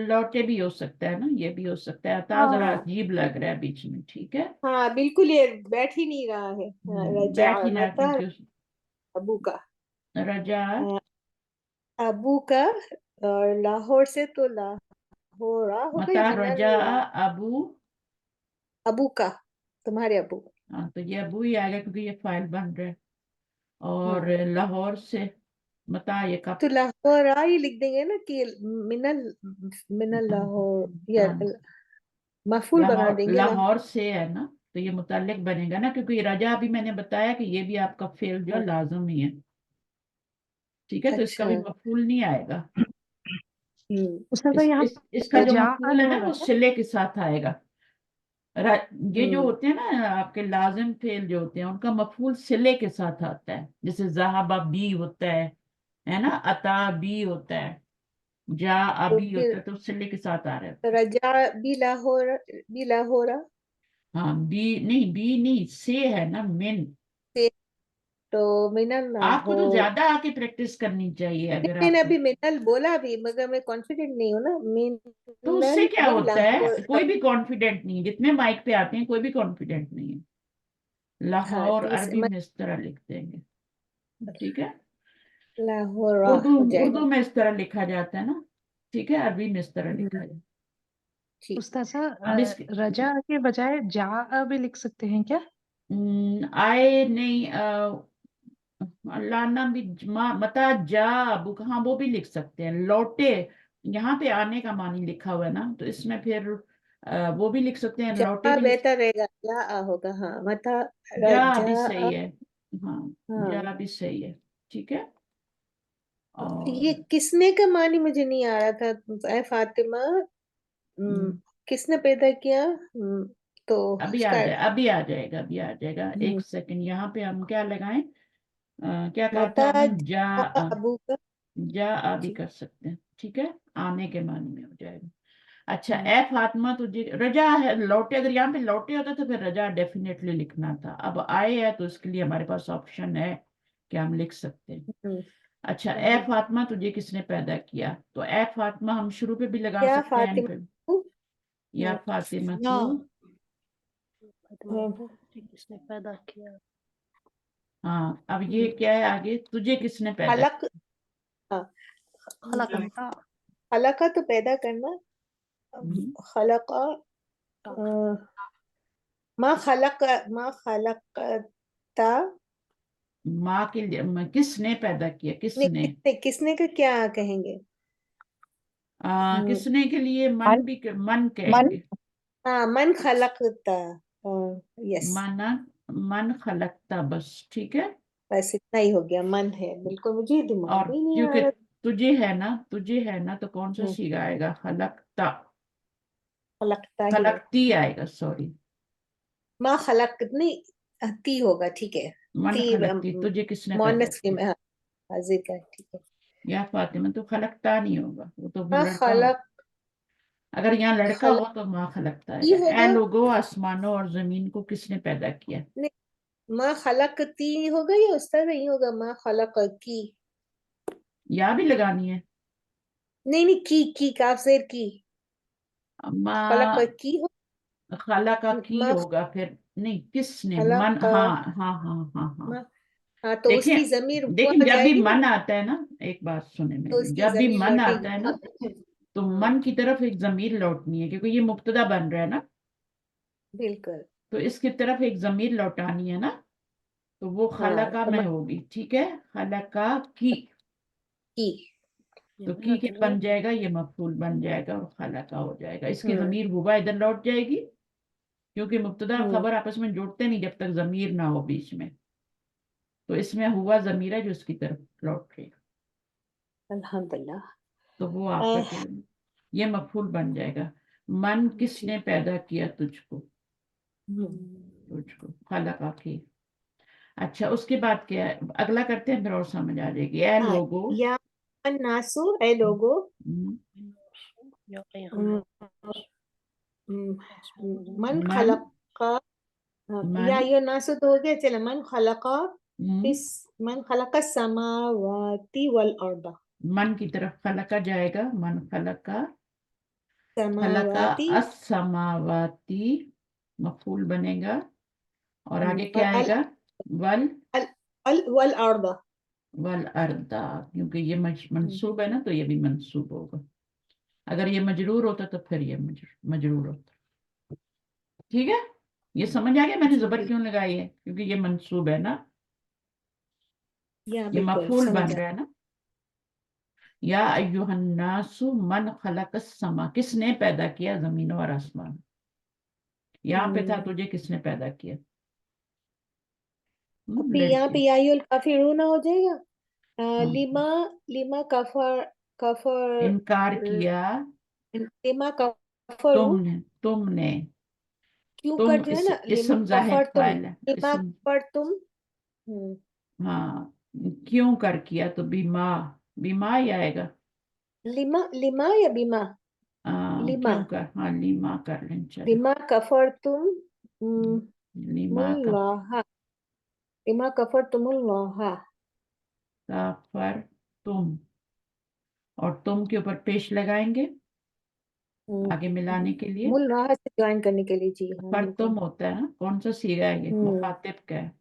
लौटे भी हो सकता है ना, ये भी हो सकता है। अता जरा हाँ अजीब लग रहा है बीच में, ठीक है। हाँ बिल्कुल, ये बैठ ही नहीं रहा है। रजा बैठ ही ना, मता क्योंकि अबू का, रजा हाँ, अबू का। और लाहौर से तो लाहौरा होगा या मता मिनल रजा अबू। अबू का, तुम्हारे अबू। हाँ तो ये अबू ही आएगा क्योंकि ये फाइल बन रहा है। और हाँ लाहौर से मता, ये कब। तो लाहौरा ही लिख देंगे ना कि मिनल मिनल लाहौर, या हाँ, मफूल बना लाहौर देंगे लाहौर। लाहौर से है ना, तो ये मुतल्लिक बनेगा ना, क्योंकि रजा अभी मैंने बताया कि ये भी आपका फेल जो है हाँ, लाजम ही है। ठीक है, तो इसका अच्छा। भी मफूल नहीं आएगा। उस्ताद यहाँ इसका जो रजा मफूल है नहीं ना होगा वो क्या? सिले के साथ आएगा। ये जो हम्म होते हैं ना आपके लाजिम फेल जो होते हैं, उनका मफूल सिले के साथ आता है। जैसे जहाबा बी होता है ना, अता बी होता है, जा तो अबी होता फिर है, तो सिले के साथ आ रहे हैं। रजा भी लाहौरा हाँ बी नहीं, से है ना, मिन। से, तो मिनल आपको तो लाहौर। ज्यादा आके प्रैक्टिस करनी चाहिए नहीं, अगर मैंने आपको। अभी मिनल बोला भी, मगर मैं कॉन्फिडेंट नहीं हूँ ना। तो उससे मिनल क्या होता है, लाहौर। कोई भी कॉन्फिडेंट नहीं है, जितने माइक पे आते हैं कोई भी कॉन्फिडेंट नहीं है। हाँ लाहौर तो इस अरबी में इस तरह लिख देंगे, ठीक है। लाहौरा उर्दू हो जाएगा। उर्दू में इस तरह लिखा जाता है ना, ठीक है। अरबी में इस तरह लिखा हम्म, जाता है। ठीक। उस्ताद साहब अब इसके रजा के बजाय जा भी लिख सकते हैं क्या? आए नहीं, लाना भी मता जा अबू, हाँ वो भी लिख सकते हैं। लौटे, यहाँ पे आने का मानी लिखा हुआ है ना, तो इसमें फिर वो भी लिख सकते हैं, लौटे जा भी लिख। बेहतर रहेगा, जा आ होगा। हाँ मता जा रजा भी आ। सही है, हाँ हाँ जा भी सही है, ठीक है। ये और किसने का मानी मुझे नहीं आ रहा था। ए फातिमा, हम्म, किसने पैदा किया? तो अभी आ उसका जाए, अभी आ जाएगा, अभी आ जाएगा। एक सेकंड, यहाँ पे हम क्या लगाएं, क्या कहा था मता आपने, अबू का। जा आ भी जी कर सकते हैं, ठीक है। आने के मानी में हो जाएगा। अच्छा, हम्म, ए फातिमा तुझे रजा है, लौटे, अगर यहाँ पे लौटे होता तो फिर रजा डेफिनेटली लिखना था। अब आए है तो इसके लिए हमारे पास ऑप्शन है कि हम लिख सकते हैं। हम्म, अच्छा, ए फातिमा तुझे किसने पैदा किया, तो ए फातिमा हम शुरू पे भी लगा या सकते हैं, एंड फातिमा पे। को, या फातिमा या तू, फातिमा को किसने पैदा किया? हाँ अब ये क्या है आगे, तुझे किसने पैदा खलक। हाँ, खलकता खलका तो पैदा करना। किया। खलका, माँ खलकता। माँ के लिए किसने पैदा किया, नहीं, किसने। किसने का क्या कहेंगे? हम्म, किसने के लिए मन मन मन कहेंगे। हाँ मन खलकता। यस, मन, मन खलकता, बस ठीक है। बस इतना ही हो गया। मन है, बिल्कुल मुझे दिमाग और में ही नहीं आ क्योंकि रहा। तुझे है ना, तो कौन सा हम्म, सीगा आएगा, खलकता। खलकता ही है। खलकती आएगा, सॉरी। माँ खलक नहीं, ती होगा, ठीक है। मन ती खलकती, तुझे किसने पैदा मोनस किया। में, हाँ, हाजिर का, ठीक है। या फातिमा तो खलकता नहीं होगा, वो तो फिर माँ लड़का हो। खलक अगर यहाँ लड़का हो खलक तो माँ खलकता की आएगा। ए होगा। लोगो, आसमानों और जमीन को किसने पैदा किया। नहीं, माँ खलक ती होगा या उस्ताद नहीं होगा? माँ खलक की। या भी लगानी है। नहीं नहीं, की काफ जेर की, मा खलक की हो, खाला का की मा होगा फिर, नहीं किसने, खलक मन, हाँ हाँ हाँ हाँ हाँ। मा, हाँ तो देखिए, उसकी जमीर वो देखिए आ जब भी जाएगी ना, मन आता है ना, एक बात सुने तो मेरी, उसकी जब भी जमीर मन आता है लौटेगी। ना, तो हाँ मन की तरफ एक जमीर लौटनी है, क्योंकि ये मुब्तदा बन रहा है ना, बिल्कुल। तो इसकी तरफ एक जमीर लौटानी है ना, तो वो हाँ खलका में होगी, ठीक है, खलका की, की, तो की के बन जाएगा, ये मफूल बन जाएगा और खलका हो जाएगा, इसकी हम्म जमीर हुआ इधर लौट जाएगी, क्योंकि मुब्तदा और हम्म, खबर आपस में जुड़ते नहीं जब तक जमीर ना हो बीच में, तो इसमें हुआ जमीर है जो इसकी तरफ लौट रहेगा, अल्हम्दुलिल्लाह। तो वो आपका क्या है? ये मफूल बन जाएगा। मन किसने पैदा किया तुझको, तुझको खलका की। अच्छा, उसके बाद क्या है, अगला करते हैं फिर और समझ आ जाएगी। ए हाँ, लोगो, या नासु ए लोगो, हम्म, हम्म, मन मन, खलक, या मन, यो नासु तो हो गया, चलो मन खलका, हम्म, फिस मन खलका समावाती वल अर्दा, मन की तरफ खलका जाएगा, मन खलका, खलका समावाती अस्समावाती, मफूल बनेगा, और आगे और क्या आएगा, वल, अल अल वल अर्दा। वल अर्दा, क्योंकि ये मंसूब है ना, तो ये भी मंसूब होगा, अगर ये मजरूर होता तो फिर ये मजरूर होता, ठीक है। ये समझ आ गया मैंने जबर क्यों लगाई है, क्योंकि ये मंसूब है ना, या ये बिल्कुल मफूल समझ बन आ, रहा है ना। या अय्युहन्नासु मन खलकस समा, किसने पैदा किया जमीन और आसमान, यहाँ पे था तुझे किसने पैदा किया। अभी यहाँ लड़के, पे यायुल काफिरून हो जाएगा। हाँ, लिमा लिमा कफर कफर इनकार किया लिमा कफरू, तुमने, तुमने, क्यों तुम कर जो है इस ना, लिमा इसम जाहिर कफर तुम, फाइल है, लिमा इसम, कफर तुम, हाँ, क्यों कर किया, तो बीमा, बीमा ही आएगा, लिमा लिमा या बीमा, लिमा क्यों कर, हाँ लीमा कर लें चलो, लिमा कफर तुम, लीमा का, मुल्लाहा, लिमा कफर तुमुल्लाहा, काफर तुम, और तुम के ऊपर पेश लगाएंगे आगे मिलाने के लिए, मुल्लाहा से ज्वाइन करने के लिए, जी हाँ पर तुम बिल्कुल। होता है ना, कौन सा सीगा है ये, हम्म मुखातिब का है,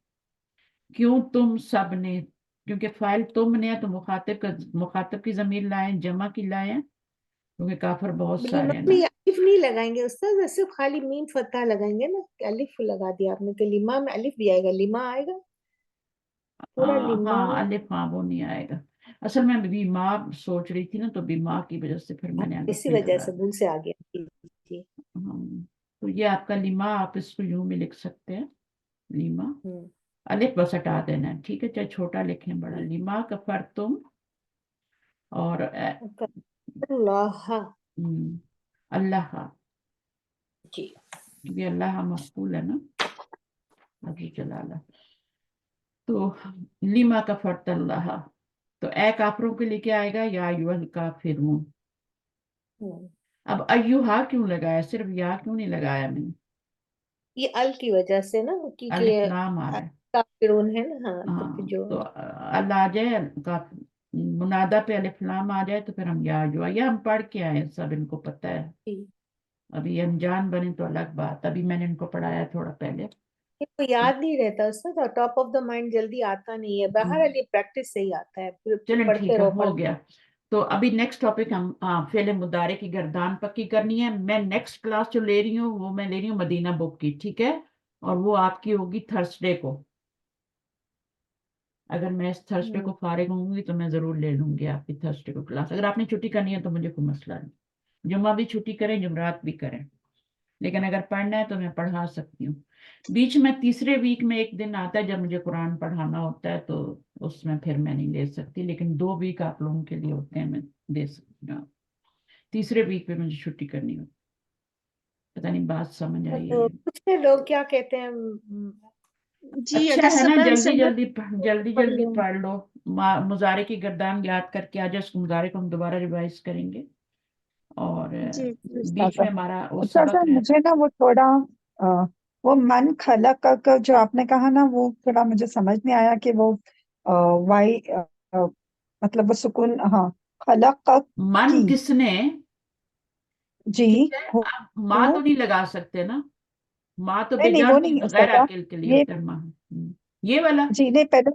क्यों तुम सब ने, क्योंकि फाइल तुमने है तो मुखातिब का, मुखातिब की जमीर लाए, जमा की लाए हैं, क्योंकि काफर बहुत लिमा सारे हैं में ना। अलिफ नहीं लगाएंगे उस्ताद, सिर्फ खाली मीम फतह लगाएंगे ना, कि अलिफ लगा दिया आपने, तो लिमा में अलिफ भी आएगा, लिमा आएगा पूरा लिमा। हाँ अलिफ, हाँ वो नहीं आएगा, असल में बीमार सोच रही थी ना, तो बीमार की वजह से फिर मैंने अलिफ इसी भी वजह लगा से दिया। भूल से आ गया, जी जी। तो ये आपका लिमा, आप इसको यूं भी लिख सकते हैं, लिमा, हम्म अलिफ बस हटा देना है, ठीक है, चाहे छोटा लिखें बड़ा, लिमा का फर तुम, और अल्लाह, अल्लाह, जी क्योंकि अल्लाह मफूल है ना, अभी जलाला, तो लिमा का फर्त अल्लाह, तो ए काफरों के लिए क्या आएगा, या अय्युहल काफिरून। हम्म। अब अय्युहा क्यों लगाया, सिर्फ या क्यों नहीं लगाया मैंने, ये अल की वजह से ना, क्योंकि अलिफ लाम आ रहा है, काफिरून है ना, हाँ तो फिर हाँ, जो तो अल आ जाए, का मुनादा पे अलिफ लाम आ जाए, तो फिर हम या जो, या हम पढ़ के आए हैं, सब इनको पता है, जी, अभी अनजान बने तो अलग बात, अभी मैंने इनको पढ़ाया थोड़ा पहले। इनको याद नहीं रहता उसका, टॉप ऑफ द माइंड जल्दी आता नहीं है, बहरहाल ये प्रैक्टिस से ही आता है, फिर चलें पढ़ते ठीक है, रहो हो गया। तो अभी नेक्स्ट टॉपिक हम, फेले मुदारे की गर्दान पक्की करनी है। मैं नेक्स्ट क्लास जो ले रही हूँ वो मैं ले रही हूँ मदीना बुक की, ठीक है, और वो आपकी होगी थर्सडे को, अगर मैं इस थर्सडे को फारिग होंगी तो मैं जरूर ले लूंगी आपकी थर्सडे को क्लास, अगर आपने छुट्टी करनी है तो मुझे कोई मसला नहीं, जुम्मा भी छुट्टी करें, जुमरात भी करें, लेकिन अगर पढ़ना है तो मैं पढ़ा सकती हूँ। बीच में तीसरे वीक में एक दिन आता है जब मुझे कुरान पढ़ाना होता है, तो उसमें फिर मैं नहीं ले सकती, लेकिन 2 वीक आप लोगों के लिए होते हैं, मैं दे सकती हूँ। तीसरे वीक पे मुझे छुट्टी करनी होती, पता नहीं बात समझ आई है तो ये। कुछ लोग क्या कहते हैं, जी अच्छा अगर है ना, सुबह जल्दी सुबह जल्दी जल्दी पढ़ जल्दी लो। पढ़ लो, मुजारे की गर्दान याद करके आ जाए, उस मुजारे को हम दोबारा रिवाइज करेंगे, और जी जी बीच उस्ताद, में हमारा वो उस्ताद सबक रह, मुझे ना वो थोड़ा वो मन खलक का जो आपने कहा ना, वो थोड़ा मुझे समझ नहीं आया कि वो वाई مطلب وہ سکون. ہاں خلق من کی. کس نے. جی. ٹھیک ہے, ہو- اب ماں تو نہیں لگا سکتے نا, ماں تو نہیں بے نہیں وہ جان نہیں چیز غیر استاذہ. عاقل کے لیے یہ ہوتا ہے ماں. یہ والا. جی نہیں پہلے.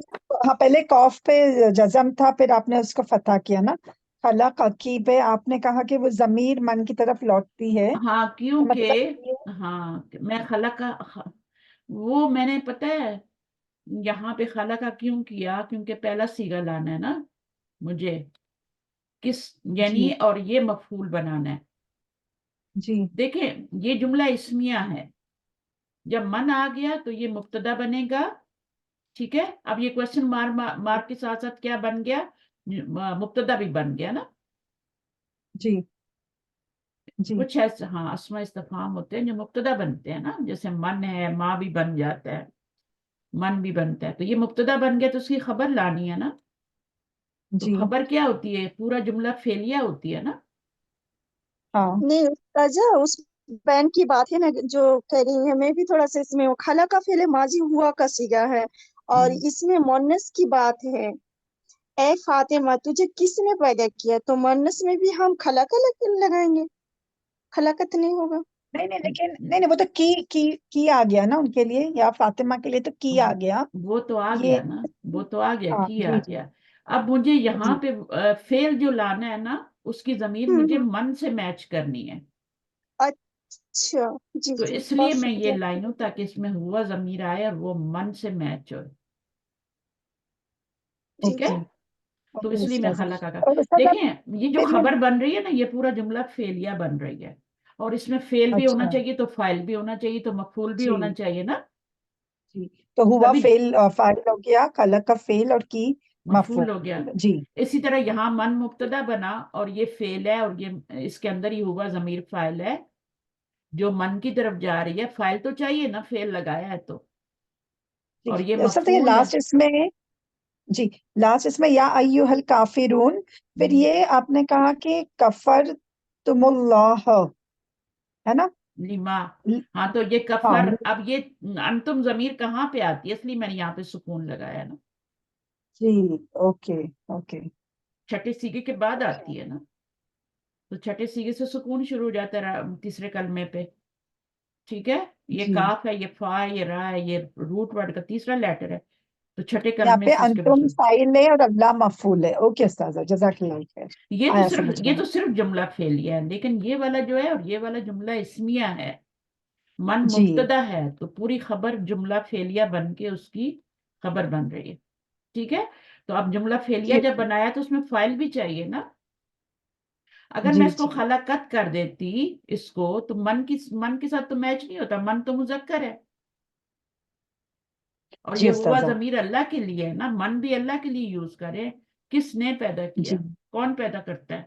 ہاں پہلے قوف پہ جزم تھا, پھر آپ نے اس کو فتح کیا نا. خلق کی پہ آپ نے کہا کہ وہ ضمیر من کی طرف لوٹتی ہے. ہاں مطلب کیونکہ یہ ہاں میں خلق کا وہ میں نے پتہ ہے یہاں پہ خلق کا کیوں کیا, کیونکہ پہلا صیغہ لانا ہے نا مجھے, کس جی یعنی, اور یہ مفعول بنانا ہے. جی دیکھیں یہ جملہ اسمیہ ہے, جب من آ گیا تو یہ مبتدا بنے گا. ٹھیک ہے, اب یہ کوشچن مارک کے ساتھ ساتھ کیا بن گیا, مبتدا بھی بن گیا نا. جی جی کچھ ایسے ہاں اسماء استفہام ہوتے ہیں جو مبتدا بنتے ہیں نا, جیسے من ہے, ماں بھی بن جاتا ہے, من بھی بنتا ہے, تو یہ مبتدا بن گیا تو اس کی خبر لانی ہے نا. تو جی. خبر کیا ہوتی ہے, پورا جملہ فعلیہ ہوتی ہے نا. ہاں نہیں استاذہ اس بین کی بات ہے نا جو کہہ رہی ہیں, میں بھی تھوڑا سا اس میں خلا کا فعل ماضی ہوا کا صیغہ ہے اور اس میں مونس کی بات ہے. اے فاطمہ تجھے کس نے پیدا کیا, تو مونس میں بھی ہم خلا کا لگائیں گے, خلاقت نہیں ہوگا. نہیں نہیں لیکن نہیں نہیں وہ تو کی آ گیا نا ان کے لیے, یا فاطمہ کے لیے تو کی آ گیا. وہ تو آ یہ گیا نا, وہ تو آ گیا, ہاں کی آ جی گیا. اب مجھے یہاں جی پہ فعل جو لانا ہے نا, اس کی ضمیر ہوں مجھے ہوں، من سے میچ کرنی ہے. اچھا جی تو جی اس لیے بہت میں یہ شکریہ. لائن ہوں تاکہ اس میں ہوا ضمیر آئے اور وہ من سے میچ ہو. جی ٹھیک ہے, جی تو اوکے اس لیے میں استاذہ. خلا کا اور استاذہ دیکھیں یہ جو پھر یہ خبر بن رہی ہے نا, یہ پورا جملہ فعلیہ بن رہی ہے, اور اس میں فعل بھی ہونا اچھا چاہیے, تو فاعل بھی ہونا چاہیے, تو مفعول بھی جی ہونا چاہیے نا. جی. تو ہوا تبھی فعل فاعل ہو گیا, خلق کا فعل اور کی مفعول ہو گیا. مفعول. جی اسی طرح یہاں من مبتدا بنا اور یہ فعل ہے, اور یہ اس کے اندر ہی ہوا ضمیر فاعل ہے جو من کی طرف جا رہی ہے. فاعل تو چاہیے نا, فعل لگایا ہے تو, جی. اور یہ استاذہ یہ مفعول ہے. لاسٹ اس میں جی لاسٹ اس میں یا ایوہل کافرون, پھر یہ آپ نے کہا کہ کفر تم اللہ ہے نا. لما, ل- ہاں تو یہ ہاں کفر, اب یہ انتم ضمیر کہاں پہ آتی ہے, اس لیے میں نے یہاں پہ سکون لگایا نا, جی. Okay okay. چھٹے سیگے کے بعد آتی ہے نا, تو چھٹے سیگے سے سکون شروع ہو جاتا ہے تیسرے کلمے پہ. ٹھیک ہے, یہ جی کاف ہے, یہ فا ہے, یہ را ہے, یہ روٹ ورڈ کا تیسرا لیٹر ہے, تو چھٹے یہاں کلمے پہ سے اس کے انتم بعد فاعل ہے اور اللہ مفعول ہے. اوکے استاذہ جزاک اللہ خیر. آیا سمجھ میں. یہ تو صرف جملہ فعلیہ ہے, لیکن یہ والا جو ہے, اور یہ والا جملہ اسمیہ ہے. من جی مبتدا ہے تو پوری خبر جملہ فعلیہ بن کے اس کی خبر بن رہی ہے. ٹھیک ہے, تو اب جملہ فعلیہ جی جب بنایا تو اس میں فاعل بھی چاہیے نا. اگر میں جی اس کو جی خلاقت کر دیتی اس کو, تو من کے ساتھ تو میچ نہیں ہوتا, من تو مذکر ہے, اور جی یہ ہوا استاذہ. ضمیر اللہ کے لیے ہے نا, من بھی اللہ کے لیے یوز کرے. کس نے پیدا جی کیا, کون پیدا کرتا ہے,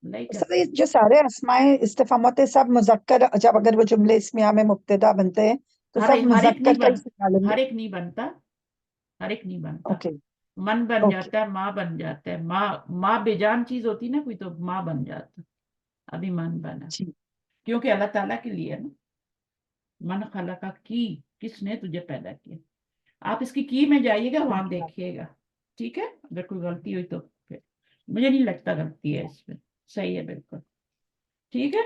نہیں استاذہ کرتا. یہ جو سارے اسماء استفہام ہوتے ہیں سب مذکر, جب اگر وہ جملے اسمیہ میں مبتدا بنتے ہیں تو سب ہر ایک نہیں مذکر کا ہی سکھا لیں گے. ہر ایک نہیں بنتا, ہر ایک نہیں بنتا. اوکے من بن اوکے. جاتا ہے, ماں بن جاتا ہے, ماں بے جان چیز ہوتی نا کوئی, تو ماں بن جاتا. ابھی من بنا, جی کیونکہ اللہ تعالیٰ کے لیے نا. من خلقہ کی, کس نے تجھے پیدا کیا. آپ اس کی میں جائیے گا, وہاں دیکھیے گا. ٹھیک ہے, اگر کوئی غلطی ہوئی تو پھر مجھے نہیں لگتا غلطی ہے اس میں, صحیح ہے بالکل. ٹھیک ہے.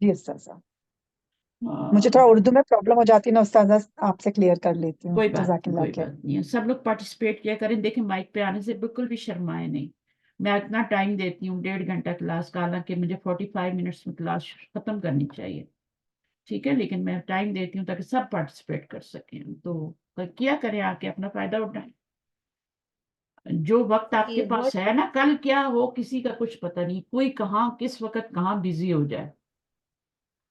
جی استاذہ. مجھے ہاں، تھوڑا اردو میں پرابلم ہو جاتی ہے نا استاذہ, آپ سے کلیئر کر لیتی ہوں. کوئی بات جزاک نہیں, اللہ کوئی خیر. بات نہیں ہے, سب لوگ پارٹیسپیٹ کیا کریں. دیکھیں مائک پہ آنے سے بالکل بھی شرمائے نہیں. میں اتنا ٹائم دیتی ہوں, 1.5 گھنٹہ کلاس کا, حالانکہ مجھے 45 منٹس میں کلاس ختم کرنی چاہیے. ٹھیک ہے, لیکن میں ٹائم دیتی ہوں تاکہ سب پارٹیسپیٹ کر سکیں. تو کیا کریں, آ کے اپنا فائدہ اٹھائیں. جو وقت آپ کے یہ پاس بہت ہے نا, کل کیا ہو کسی کا کچھ پتہ نہیں, کوئی کہاں کس وقت کہاں بزی ہو جائے.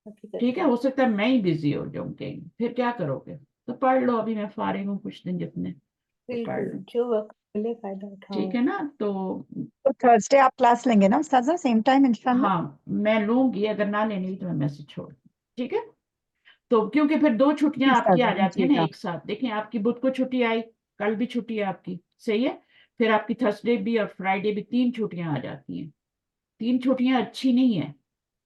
حقیقت ٹھیک ہے, ہے. ہو سکتا ہے میں ہی بزی ہو جاؤں کہیں, پھر کیا کرو گے. تو پڑھ لو, ابھی میں فارغ ہوں کچھ دن جتنے, تو پڑھ بالکل لو. جو وقت ملے فائدہ اٹھاؤ. ٹھیک ہے نا, تو تو تھرسڈے آپ کلاس لیں گے نا استاذہ, سیم ٹائم انشاءاللہ. ہاں میں لوں گی, اگر نہ لینی تو میں میسج چھوڑ دوں. ٹھیک ہے, تو کیونکہ پھر 2 چھٹیاں جی آپ کی استاذہ آ جاتی ہیں دیجیے نا گا. ایک ساتھ. دیکھیں آپ کی بدھ کو چھٹی آئی, کل بھی چھٹی ہے آپ کی, صحیح ہے. پھر آپ کی تھرسڈے بھی اور فرائیڈے بھی 3 چھٹیاں آ جاتی ہیں. 3 چھٹیاں اچھی نہیں ہیں,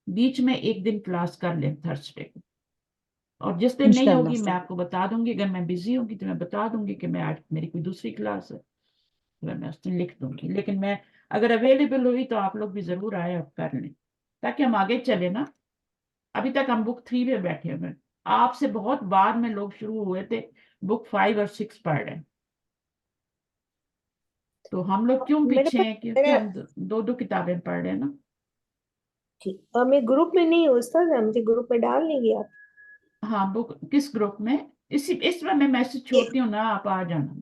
بیچ میں ایک دن کلاس کر لیں تھرسڈے کو. اور جس دن نہیں انشاءاللہ ہوگی میں استاذہ. آپ کو بتا دوں گی, اگر میں بزی ہوں گی تو میں بتا دوں گی کہ میں آج میری کوئی دوسری کلاس ہے. मैं उस दिन लिख दूंगी, लेकिन मैं अगर अवेलेबल हुई तो आप लोग भी जरूर आए और कर लें, ताकि हम आगे चले ना। अभी तक हम बुक 3 में बैठे हुए हैं, आपसे बहुत बाद में लोग शुरू हुए थे, बुक 5 और 6 पढ़ रहे हैं। तो हम लोग क्यों मेरे पीछे पास हैं, क्योंकि मेरा हम दो दो किताबें पढ़ रहे हैं ना। ठीक, और मैं ग्रुप में नहीं हूँ उस्ताद, मुझे ग्रुप में डाल लेंगे आप? हाँ, बुक किस ग्रुप में? इसमें मैं मैसेज छोड़ती हूँ ना, आप आ जाना।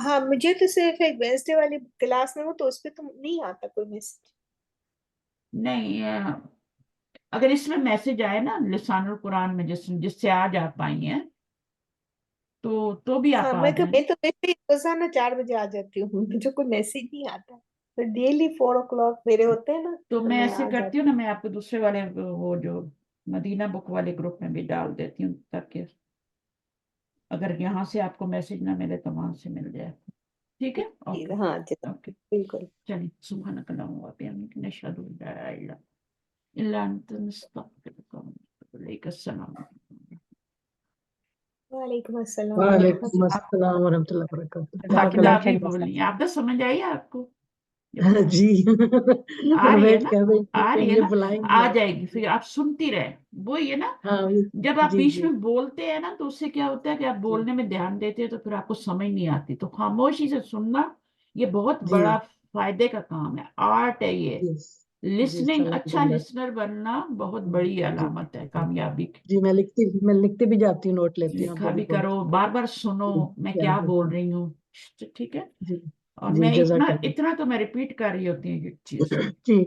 हाँ, मुझे तो सिर्फ एक वेंसडे वाली क्लास में हूँ, तो उस पे तो नहीं आता कोई मैसेज। नहीं, अगर इसमें मैसेज आए ना लिसानुल कुरान में, जिससे आज आप आई हैं, तो भी आप हाँ, आ जाएं। मैं तो वैसे ही रोजाना 4 बजे आ जाती हूँ, मुझे कोई मैसेज नहीं आता, तो डेली 4 o'clock मेरे होते हैं ना, तो तो मैं मैं ऐसे आ करती जाती हूँ ना, मैं आपको दूसरे वाले वो जो मदीना बुक वाले ग्रुप में भी डाल देती हूँ, ताकि अगर यहाँ से आपको मैसेज ना मिले तो वहां से मिल जाए। ठीक है, ओके हूँ। हाँ जी, ओके। बिल्कुल। चलिए, सुब्हानक अल्लाहुम्मा व बिहम्दिक, नशहदु अन ला इलाहा इल्ला अंता, नस्तगफिरुका व नतूबु इलैक। अस्सलाम वालेकुम। वालेकुम अस्सलाम वालेकुम वरहमतुल्लाह। अस्सलाम वरहमतुल्लाह वबरकातुहू। हाँ, जज़ाकल्लाह किताबी खैर। बोलनी है, आप तो समझ आई आपको जब हाँ बोल जी आ मैं रही है वेट ना, कर रही थी आ कि रही है ये ना, बुलाएंगे आ आप। जाएगी, फिर आप सुनती रहे। वो ये ना, हाँ जब आप जी बीच जी में बोलते हैं ना, तो उससे क्या होता है कि आप जी बोलने में ध्यान देते हैं, तो फिर आपको समझ नहीं आती। तो खामोशी से सुनना, ये बहुत जी बड़ा फायदे का काम है, आर्ट है ये। जी जी लिसनिंग, अच्छा अल्हम्दुलिल्लाह। लिसनर बनना बहुत बड़ी जी अलामत है कामयाबी की। जी मैं लिखती भी जाती हूँ, नोट लेती हूँ, आप लिखा बड़ी भी बहुत करो, बार बार सुनो जी मैं जी क्या बोल रही हूँ। ठीक है, जी और जी मैं इतना जज़ाकल्लाह। इतना तो मैं रिपीट कर रही होती हूँ ये चीज। जी